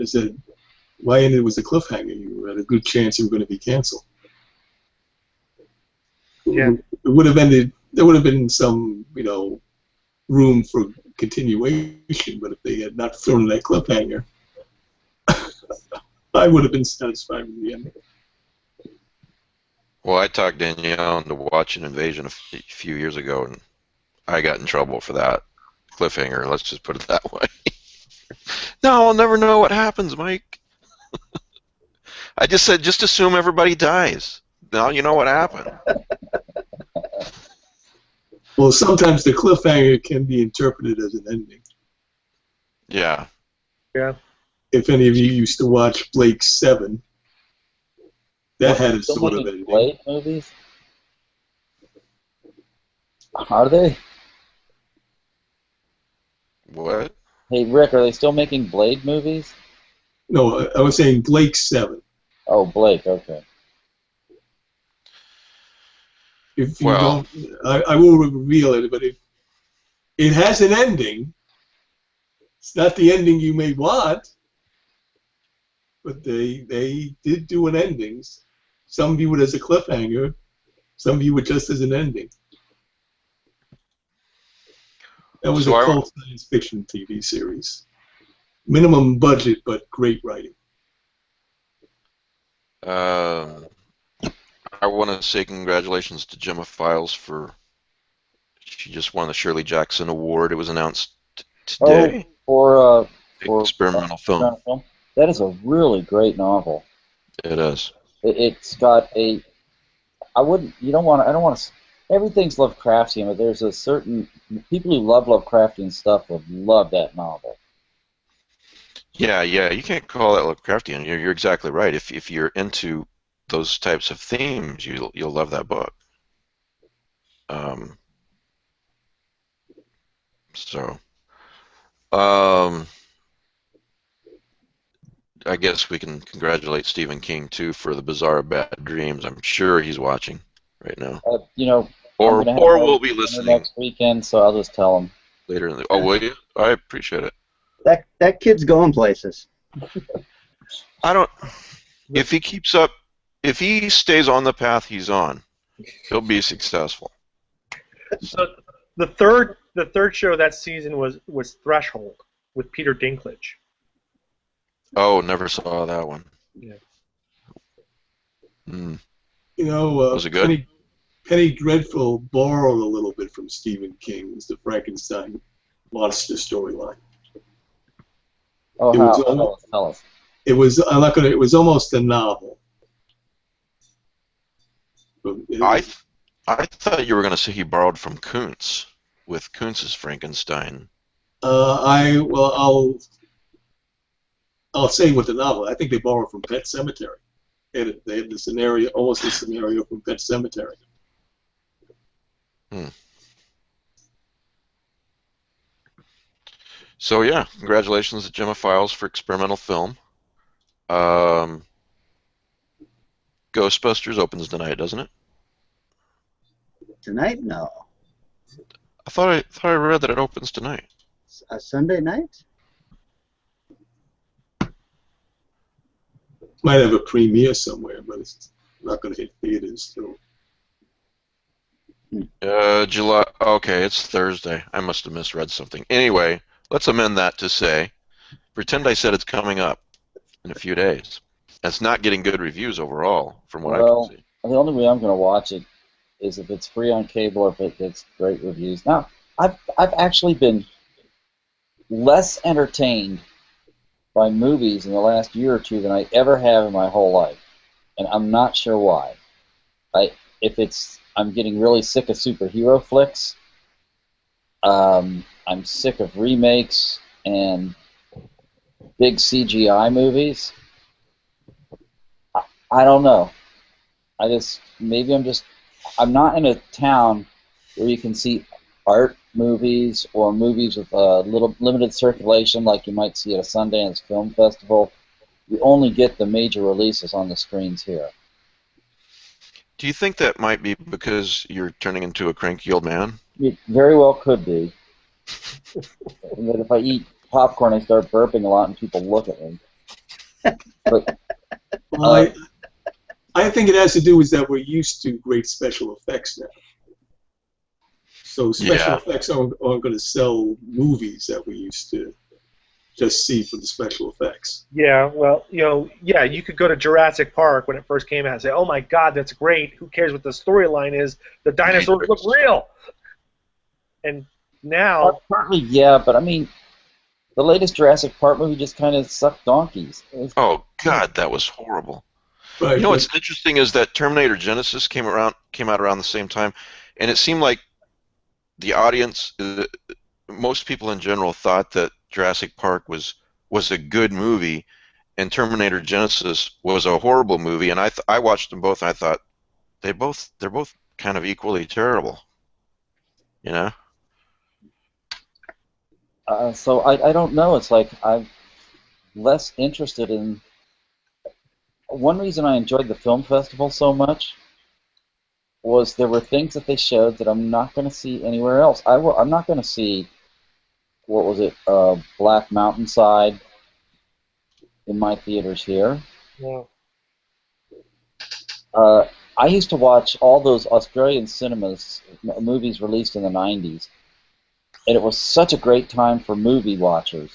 I said, why ended it was a cliffhanger? You had a good chance you were going to be canceled. Yeah. It would have ended. There would have been some, room for continuation. But if they had not thrown that cliffhanger, I would have been satisfied with the ending. well, I talked Danielle into watching Invasion a few years ago, and I got in trouble for that cliffhanger. Let's just put it that way. No, I'll never know what happens, Mike. I just said, just assume everybody dies. Now you know what happened. Well, sometimes the cliffhanger can be interpreted as an ending. Yeah. Yeah. If any of you used to watch Blake 7, that had a Still sort of making ending. Blade movies? Are they? What? Hey, Rick, are they still making Blade movies? No, I was saying Blake 7. Oh, Blake, okay. If you Well, don't, I will reveal it, but if it has an ending, it's not the ending you may want, but they did do an ending. Some view it as a cliffhanger, some view it just as an ending. That was so a cult science fiction TV series. Minimum budget, but great writing. I want to say congratulations to Gemma Files she just won the Shirley Jackson Award. It was announced today. Oh, for Experimental film. That is a really great novel. It is. It's got a. I don't want to. Everything's Lovecraftian, but there's a certain people who love Lovecraftian stuff would love that novel. Yeah. You can't call that Lovecraftian. You're exactly right. If you're into those types of themes, you'll love that book. I guess we can congratulate Stephen King too for the Bizarre Bad Dreams. I'm sure he's watching right now. Or We'll be listening next weekend, so I'll just tell him later in the. Oh, will you? I appreciate it. That kid's going places. I don't. If he keeps up, if he stays on the path he's on, he'll be successful. So the third show that season was Threshold with Peter Dinklage. Oh, never saw that one. Yeah. Was it good? Penny Dreadful borrowed a little bit from Stephen King's The Frankenstein monster storyline. Oh, tell us. It was It was almost a novel. I thought you were going to say he borrowed from Kuntz with Kuntz's Frankenstein. I'll say with the novel. I think they borrowed from Pet Sematary. They had the scenario, almost the scenario from Pet Sematary. So yeah, congratulations to Gemma Files for experimental film. Ghostbusters opens tonight, doesn't it? Tonight? No. I thought I read that it opens tonight. A Sunday night? Might have a premiere somewhere, but it's not going to hit theaters still. July. Okay, it's Thursday. I must have misread something. Anyway, let's amend that to say, pretend I said it's coming up in a few days. It's not getting good reviews overall, from what I can see. The only way I'm going to watch it is if it's free on cable or if it gets great reviews. Now, I've actually been less entertained by movies in the last year or two than I ever have in my whole life, and I'm not sure why. I'm getting really sick of superhero flicks. I'm sick of remakes and big CGI movies. I don't know. I'm not in a town where you can see art movies or movies with a little limited circulation like you might see at a Sundance Film Festival. You only get the major releases on the screens here. Do you think that might be because you're turning into a cranky old man? It very well could be. And that if I eat popcorn, I start burping a lot, and people look at me. But Well, I think it has to do with that we're used to great special effects now. So special Yeah. effects aren't going to sell movies that we used to just see for the special effects. Yeah, well, yeah, you could go to Jurassic Park when it first came out and say, "Oh my God, that's great! Who cares what the storyline is? The dinosaurs look real." And now, partly, yeah, but I mean, the latest Jurassic Park movie just kind of sucked donkeys. Oh God, that was horrible. Right. You know what's interesting is that Terminator Genesis came out around the same time, and it seemed like the audience, most people in general, thought that Jurassic Park was a good movie, and Terminator Genesis was a horrible movie. And I watched them both, and I thought they're both kind of equally terrible. You know? So I don't know. It's like I'm less interested in. One reason I enjoyed the film festival so much was there were things that they showed that I'm not going to see anywhere else. I'm not going to see, what was it, Black Mountainside in my theaters here. yeah, I used to watch all those Australian cinemas movies released in the 90s, and it was such a great time for movie watchers.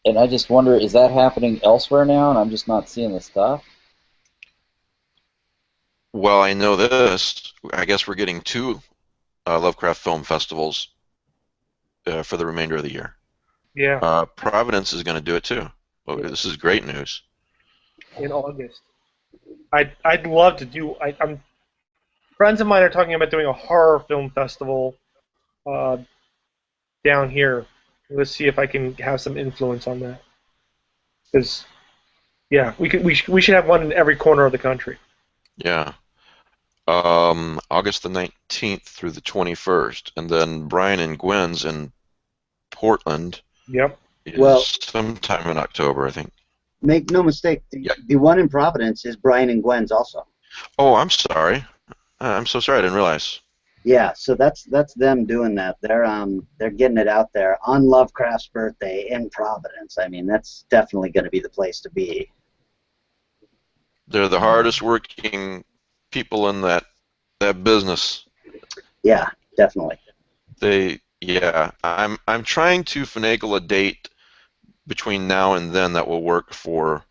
And I just wonder, is that happening elsewhere now, and I'm just not seeing the stuff? Well, I know this. I guess we're getting two Lovecraft film festivals for the remainder of the year. yeah, Providence is going to do it too. Well, this is great news. in August. I'd love to do. I'm friends of mine are talking about doing a horror film festival down here. Let's see if I can have some influence on that. Because yeah, we should have one in every corner of the country. Yeah. August the 19th through the 21st, and then Brian and Gwen's in Portland Yep. is Well- sometime in October, I think. Make no mistake, the one in Providence is Brian and Gwen's also. Oh, I'm sorry. I'm so sorry. I didn't realize. Yeah, so that's them doing that. They're getting it out there on Lovecraft's birthday in Providence. I mean, that's definitely going to be the place to be. They're the hardest working people in that business. Yeah, definitely. I'm trying to finagle a date between now and then that will work for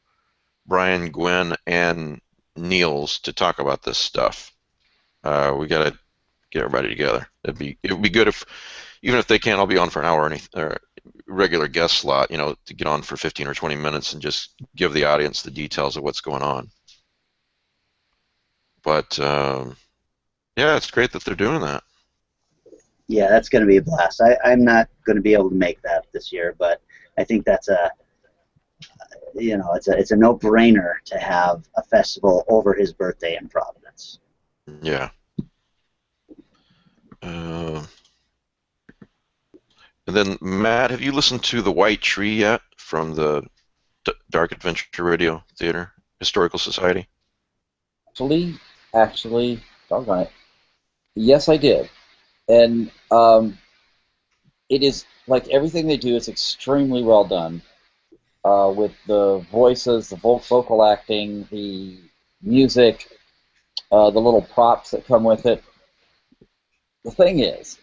Brian, Gwen, and Niels to talk about this stuff. We gotta get everybody together. It would be good if, even if they can't all be on for an hour or regular guest slot, to get on for 15 or 20 minutes and just give the audience the details of what's going on. But yeah, it's great that they're doing that. Yeah, that's going to be a blast. I'm not going to be able to make that this year, but I think that's it's a no-brainer to have a festival over his birthday in Providence. Yeah. And then, Matt, have you listened to The White Tree yet from the Dark Adventure Radio Theater Historical Society? Actually, doggone it. Yes, I did. And it is, like everything they do, is extremely well done. With the voices, the vocal acting, the music, the little props that come with it. The thing is,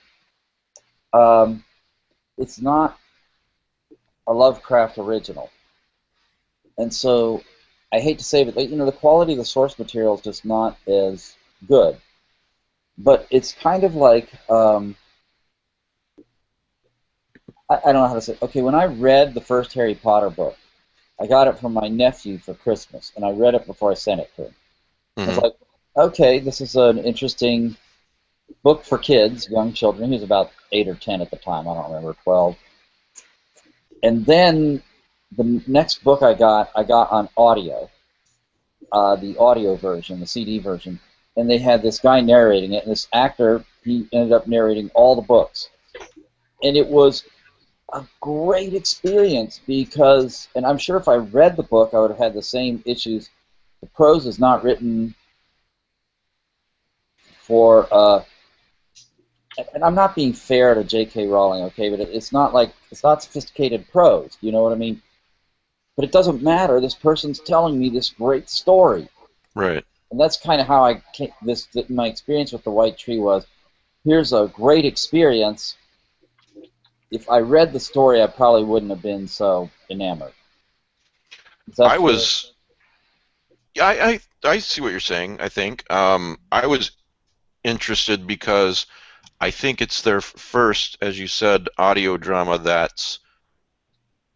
it's not a Lovecraft original. And so, I hate to say it, but the quality of the source material is just not as good. But it's kind of like, I don't know how to say it. Okay, when I read the first Harry Potter book, I got it from my nephew for Christmas, and I read it before I sent it to him. I was like, okay, this is an interesting book for kids, young children. He was about 8 or 10 at the time. I don't remember, 12. And then the next book I got on audio, the audio version, the CD version, and they had this guy narrating it, and this actor, he ended up narrating all the books. And it was a great experience because, and I'm sure if I read the book, I would have had the same issues. The prose is not written for and I'm not being fair to J.K. Rowling, okay, but it's not sophisticated prose. You know what I mean? But it doesn't matter. This person's telling me this great story, Right. and that's kind of how I came, my experience with The White Tree was. Here's a great experience. If I read the story, I probably wouldn't have been so enamored. Is that I fair? was. Yeah, I see what you're saying. I think I was interested because I think it's their first, as you said, audio drama that's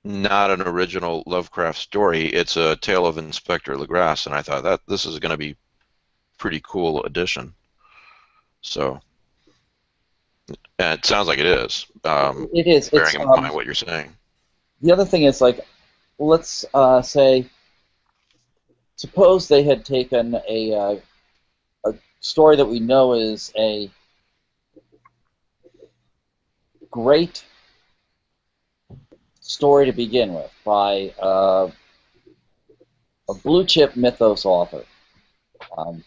not an original Lovecraft story. It's a tale of Inspector Legrasse, and I thought that this is going to be pretty cool addition. So, and it sounds like it is. It is. Bearing in mind what you're saying. The other thing is, like, let's say, suppose they had taken a story that we know is a great story to begin with by a blue chip mythos author, and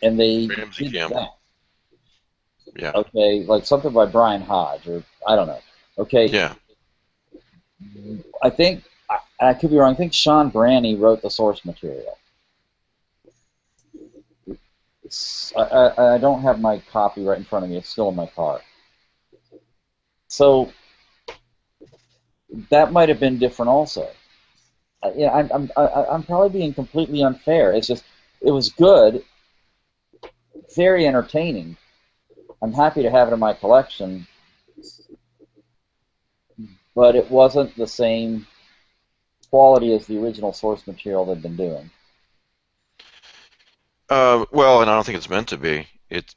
they Ramsey did Campbell. that. Yeah. Okay, like something by Brian Hodge, or I don't know. Okay. Yeah. I think I could be wrong. I think Sean Branney wrote the source material. I don't have my copy right in front of me. It's still in my car. So that might have been different also. I'm probably being completely unfair. It's just it was good, very entertaining. I'm happy to have it in my collection, but it wasn't the same quality as the original source material they've been doing. Well, and I don't think it's meant to be.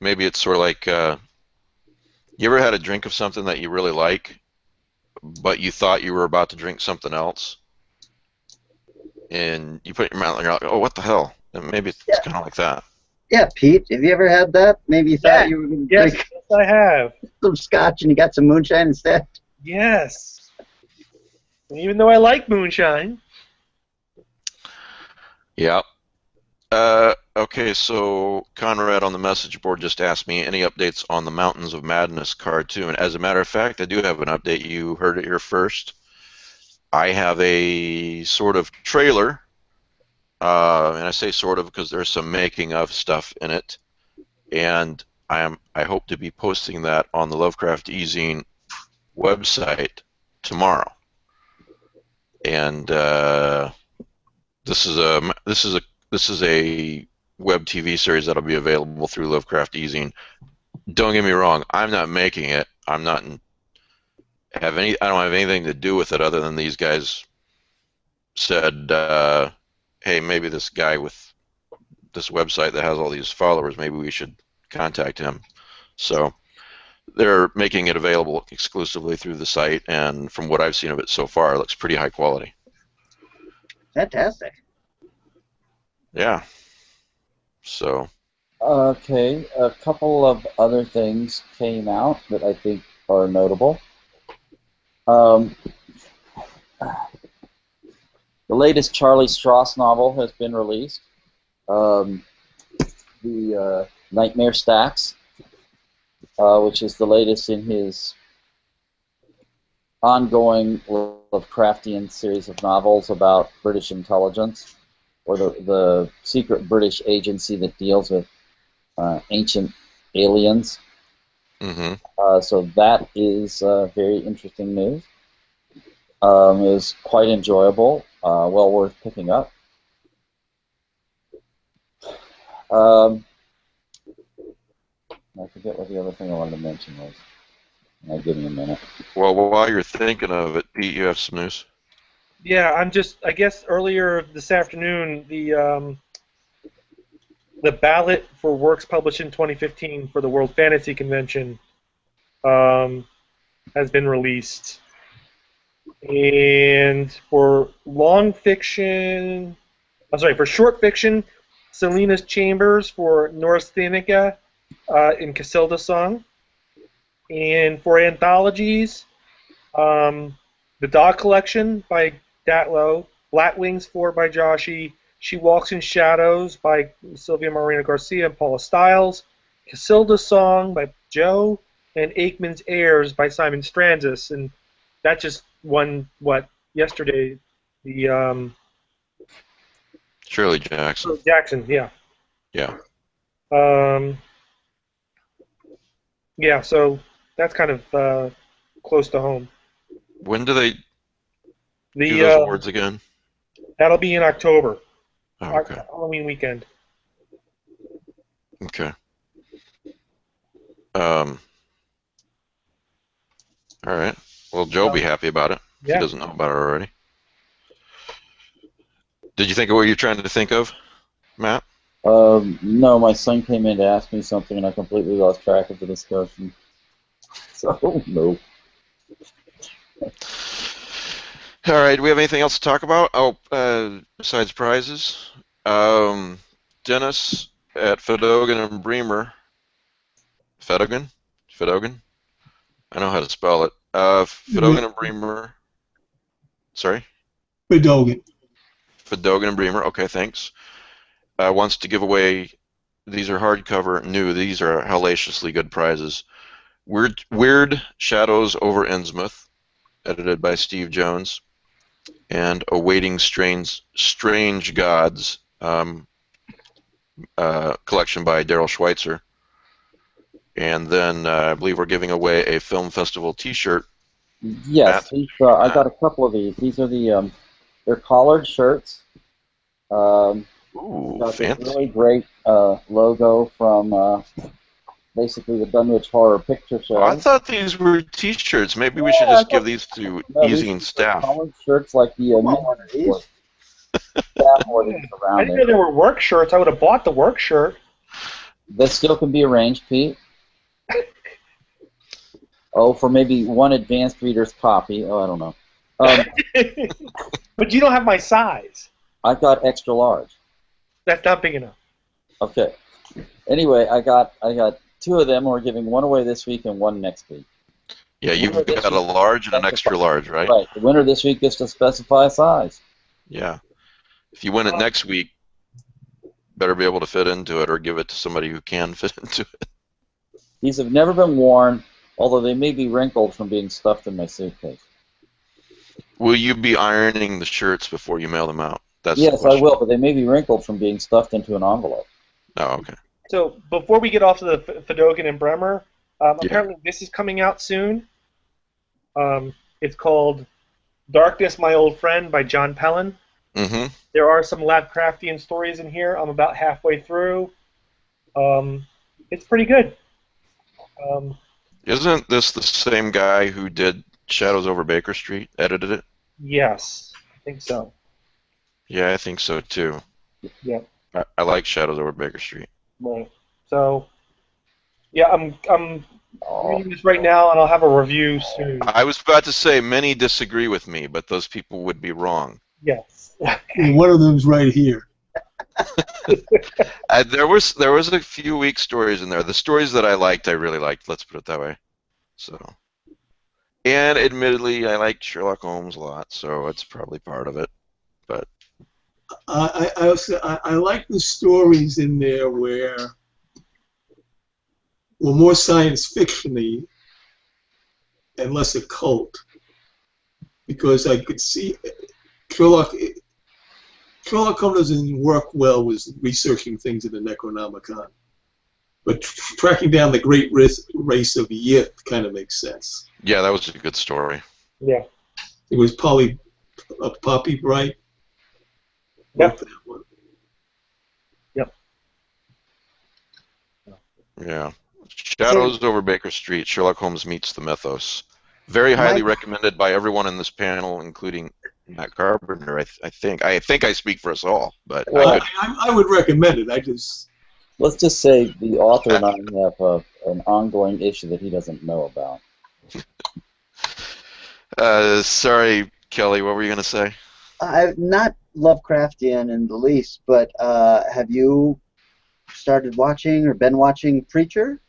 Maybe it's sort of like you ever had a drink of something that you really like, but you thought you were about to drink something else, and you put it in your mouth and you're like, oh, what the hell? And maybe it's kind of like that. Yeah, Pete, have you ever had that? Maybe you thought you were going to drink I have. some scotch and you got some moonshine instead? Yes. And even though I like moonshine. Yeah. Okay, so Conrad on the message board just asked me any updates on the Mountains of Madness cartoon. As a matter of fact, I do have an update. You heard it here first. I have a sort of trailer, and I say sort of because there's some making of stuff in it, and I hope to be posting that on the Lovecraft eZine website tomorrow. And this is a web TV series that'll be available through Lovecraft eZine. Don't get me wrong, I'm not making it. I don't have anything to do with it other than these guys said, hey, maybe this guy with this website that has all these followers, maybe we should contact him. So they're making it available exclusively through the site, and from what I've seen of it so far, it looks pretty high quality. Fantastic. Yeah. So. Okay, a couple of other things came out that I think are notable. The latest Charlie Stross novel has been released. The Nightmare Stacks, which is the latest in his ongoing Lovecraftian series of novels about British intelligence, or the secret British agency that deals with ancient aliens. Mm-hmm. So that is very interesting news. It was quite enjoyable, well worth picking up. I forget what the other thing I wanted to mention was. Now give me a minute. Well, while you're thinking of it, Pete, you have some news? Yeah, I guess earlier this afternoon, the ballot for works published in 2015 for the World Fantasy Convention has been released. And for for short fiction, Selena's Chambers for Neurasthenia in Casilda Song. And for anthologies, The Dog Collection by Datlow, Flatwings 4 by Joshi, She Walks in Shadows by Sylvia Marina Garcia and Paula Stiles, Casilda's Song by Joe, and Aikman's Heirs by Simon Stranzis, and that just won yesterday. The Shirley Jackson. Jackson, yeah. Yeah. Yeah, so that's kind of close to home. When do they The do those awards again? That'll be in October. Oh, okay. Halloween weekend. Okay. All right. Well, Joe'll be happy about it if he doesn't know about it already. Did you think of what you're trying to think of, Matt? No, my son came in to ask me something, and I completely lost track of the discussion. So, no. All right. Do we have anything else to talk about? Oh, besides prizes, Dennis at Fedogan and Bremer. Fedogan? I know how to spell it. Fedogan and Bremer. Sorry? Fedogan. Fedogan and Bremer. Okay, thanks. Wants to give away. These are hardcover, new. These are hellaciously good prizes. Weird Shadows over Innsmouth, edited by Steve Jones, and Awaiting Strange Gods, collection by Daryl Schweitzer. And then I believe we're giving away a film festival T-shirt. Yes, I got a couple of these. These are they're collared shirts. Ooh, got fancy. this really great logo from basically the Dunwich Horror Picture Show. Oh, I thought these were T-shirts. Maybe we should just give these to eZine staff. Collared shirts like the staff orders around I didn't know there were work shirts. I would have bought the work shirt. That still can be arranged, Pete. Oh, for maybe one advanced reader's copy. Oh, I don't know. But you don't have my size. I've got extra large. That's not big enough. Okay. Anyway, I got two of them. We're giving one away this week and one next week. Yeah, you've got a large and an extra large, right? Right. The winner this week gets to specify a size. Yeah. If you win it next week, better be able to fit into it or give it to somebody who can fit into it. These have never been worn, although they may be wrinkled from being stuffed in my suitcase. Will you be ironing the shirts before you mail them out? Yes, I will, but they may be wrinkled from being stuffed into an envelope. Oh, okay. So before we get off to the Fedogan and Bremer, apparently this is coming out soon. It's called Darkness, My Old Friend by John Pellin. Mm-hmm. There are some Lovecraftian stories in here. I'm about halfway through. It's pretty good. Isn't this the same guy who did Shadows over Baker Street, edited it? Yes, I think so. Yeah, I think so too. Yeah. I like Shadows over Baker Street. Right. So, yeah, I'm reading this right now, and I'll have a review soon. I was about to say many disagree with me, but those people would be wrong. Yes. One of them's right here. There was a few weak stories in there. The stories that I liked, I really liked. Let's put it that way. So, and admittedly, I like Sherlock Holmes a lot, so it's probably part of it. But I like the stories in there where were more science fiction-y and less occult, because I could see Sherlock Holmes doesn't work well with researching things in the Necronomicon, but tracking down the great race of Yith kind of makes sense. Yeah, that was a good story. Yeah. It was Poppy Bright. Yep. Yep. Yeah. Shadows over Baker Street, Sherlock Holmes meets the mythos. Very highly recommended by everyone in this panel, including Matt Carpenter. I think I speak for us all, but well, I would recommend it. Let's just say the author and I have an ongoing issue that he doesn't know about. Sorry, Kelly, what were you going to say? Not Lovecraftian in the least, but have you started watching or been watching Preacher?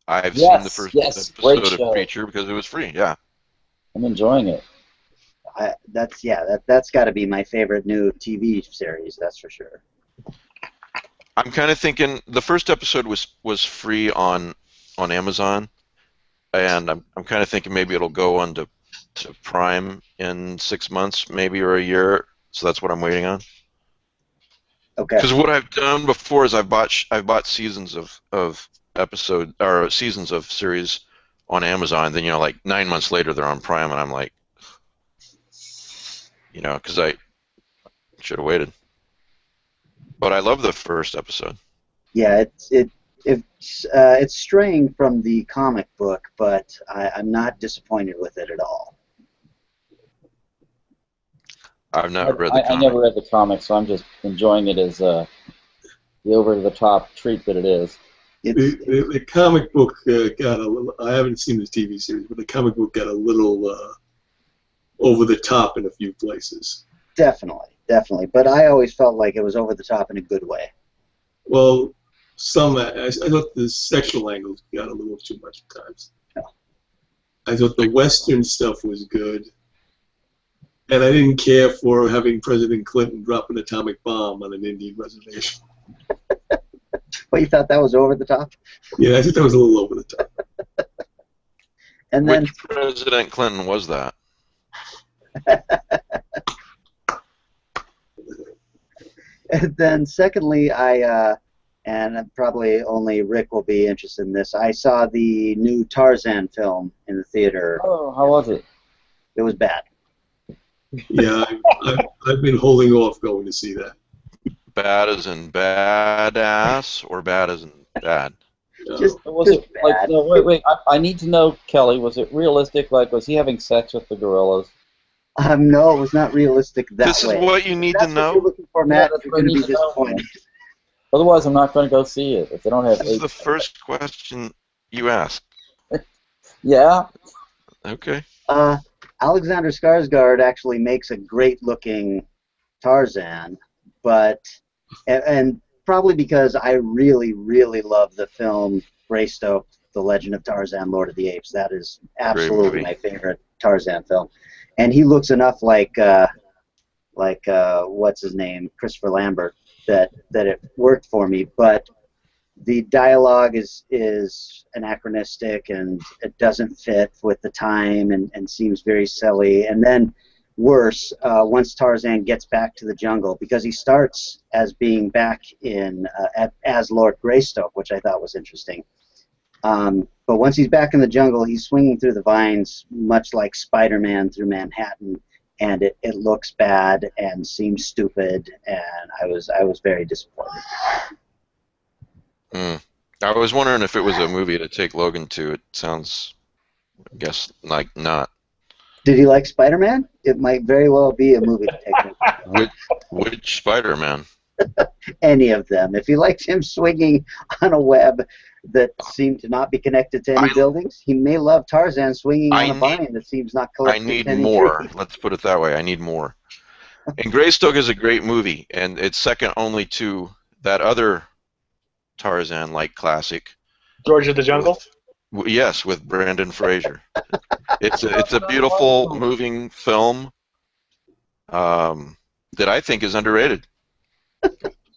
I've seen the first episode of Preacher because it was free. Yeah, I'm enjoying it. That's got to be my favorite new TV series. That's for sure. I'm kind of thinking the first episode was free on Amazon, and I'm kind of thinking maybe it'll go on to Prime in 6 months, maybe, or a year. So that's what I'm waiting on. Okay. Because what I've done before is I've bought seasons of episode or seasons of series on Amazon. Then like 9 months later they're on Prime, and I'm like, because I should have waited. But I love the first episode. Yeah, it's straying from the comic book, but I'm not disappointed with it at all. I've never read the I comic. never read the comic, so I'm just enjoying it as the over-the-top treat that it is. The comic book got a little. I haven't seen the TV series, but the comic book got a little over the top in a few places. Definitely, definitely. But I always felt like it was over the top in a good way. Well, I thought the sexual angles got a little too much at times. Yeah. I thought the Western stuff was good, and I didn't care for having President Clinton drop an atomic bomb on an Indian reservation. Well, you thought that was over the top? Yeah, I think that was a little over the top. And then, Which President Clinton was that? and then secondly, and probably only Rick will be interested in this, I saw the new Tarzan film in the theater. Oh, how was it? It was bad. Yeah, I've been holding off going to see that. Bad as in badass, or bad as in bad? Just, Was just it like? bad. No, wait. I need to know, Kelly. Was it realistic? Like, was he having sex with the gorillas? No, it was not realistic that This way. is what you need to That's what you're know. looking for, Matt. that's You're what I going to need be to know. disappointed. Otherwise, I'm not going to go see it if they don't have. This is the first question you asked. Yeah. Okay. Alexander Skarsgård actually makes a great-looking Tarzan, but and probably because I really, really love the film Greystoke, The Legend of Tarzan, Lord of the Apes. That is absolutely movie. my favorite Tarzan film, and he looks enough like what's his name, Christopher Lambert, that it worked for me. But the dialogue is anachronistic, and it doesn't fit with the time, and seems very silly. And then worse, once Tarzan gets back to the jungle, because he starts as being back in as Lord Greystoke, which I thought was interesting. But once he's back in the jungle, he's swinging through the vines, much like Spider-Man through Manhattan, and it looks bad and seems stupid, and I was very disappointed. I was wondering if it was a movie to take Logan to. It sounds, I guess, like not. Did he like Spider-Man? It might very well be a movie to take him. Which Spider-Man? Any of them. If he likes him swinging on a web that seemed to not be connected to any buildings, he may love Tarzan swinging on a vine that seems not I connected need to any more. tree. Let's put it that way. I need more. And Greystoke is a great movie, and it's second only to that other Tarzan-like classic. George of the Jungle? Yes, with Brendan Fraser. It's a beautiful, moving film that I think is underrated.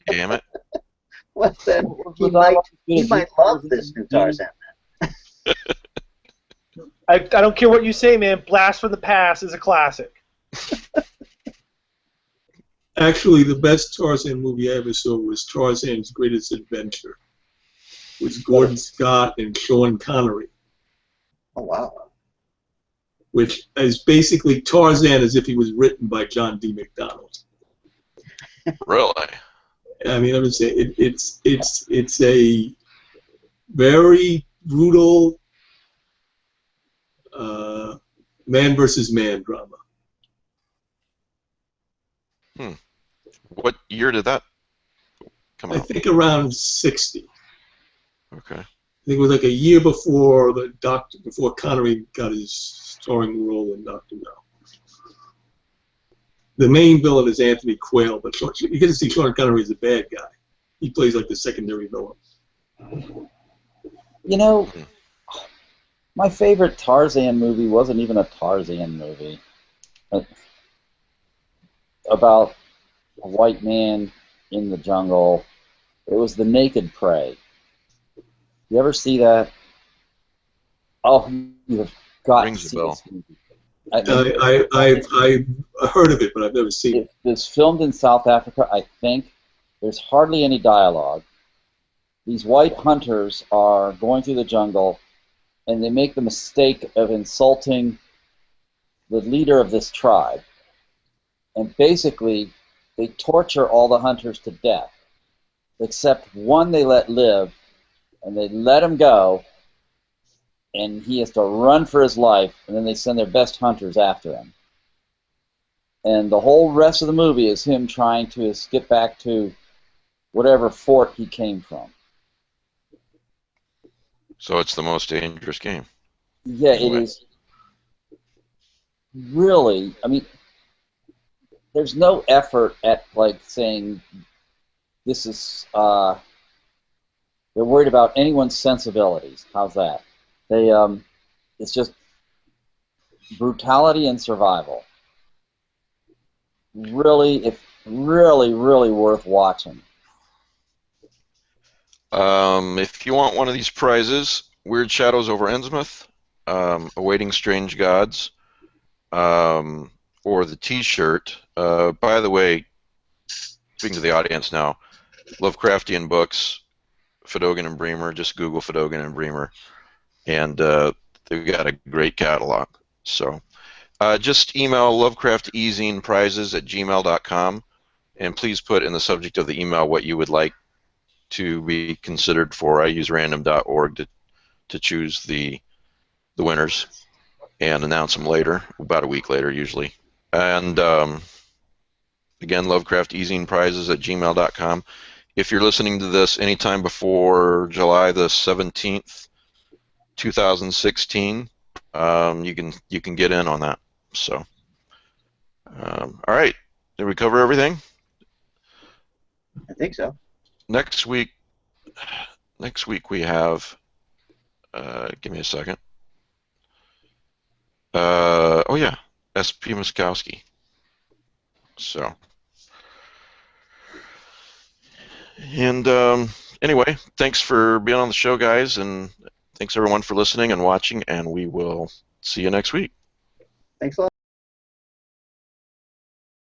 Damn it. Well, then he might love this new Tarzan. I don't care what you say, man. Blast from the Past is a classic. Actually, the best Tarzan movie I ever saw was Tarzan's Greatest Adventure, with Gordon Scott and Sean Connery, Oh, wow. which is basically Tarzan as if he was written by John D. McDonald. Really? I mean, I would say it's a very brutal man versus man drama. What year did that come I out? think around 60. Okay. I think it was like a year before before Connery got his starring role in Dr. No. The main villain is Anthony Quayle, but you get to see Sean Connery as a bad guy. He plays like the secondary villain. You know, my favorite Tarzan movie wasn't even a Tarzan movie. About a white man in the jungle It was The Naked Prey. You ever see that? Oh, you have got to Rings a see bell. this movie. I've heard of it, but I've never seen it. It was filmed in South Africa, I think. There's hardly any dialogue. These white hunters are going through the jungle, and they make the mistake of insulting the leader of this tribe. And basically, they torture all the hunters to death, except one they let live, and they let him go, and he has to run for his life, and then they send their best hunters after him. And the whole rest of the movie is him trying to get back to whatever fort he came from. So it's the most dangerous game. Yeah, it is really, I mean, there's no effort at, like, saying this is, they're worried about anyone's sensibilities. How's that? It's just brutality and survival. Really, it's really, really worth watching. If you want one of these prizes, Weird Shadows over Innsmouth, Awaiting Strange Gods, or the T-shirt. By the way, speaking to the audience now, Lovecraftian books, Fedogan and Bremer. Just Google Fedogan and Bremer, and they've got a great catalog. So just email Lovecraft eZine prizes at gmail.com, and please put in the subject of the email what you would like to be considered for. I use random.org to choose the winners and announce them later, about a week later usually. And again, Lovecraft eZine prizes at gmail.com. If you're listening to this anytime before July the 17th, 2016, you can get in on that. So, all right, did we cover everything? I think so. Next week we have. Give me a second. Oh yeah, S.P. Muskowski. So, and anyway, thanks for being on the show, guys, and thanks everyone for listening and watching, and we will see you next week. Thanks a lot.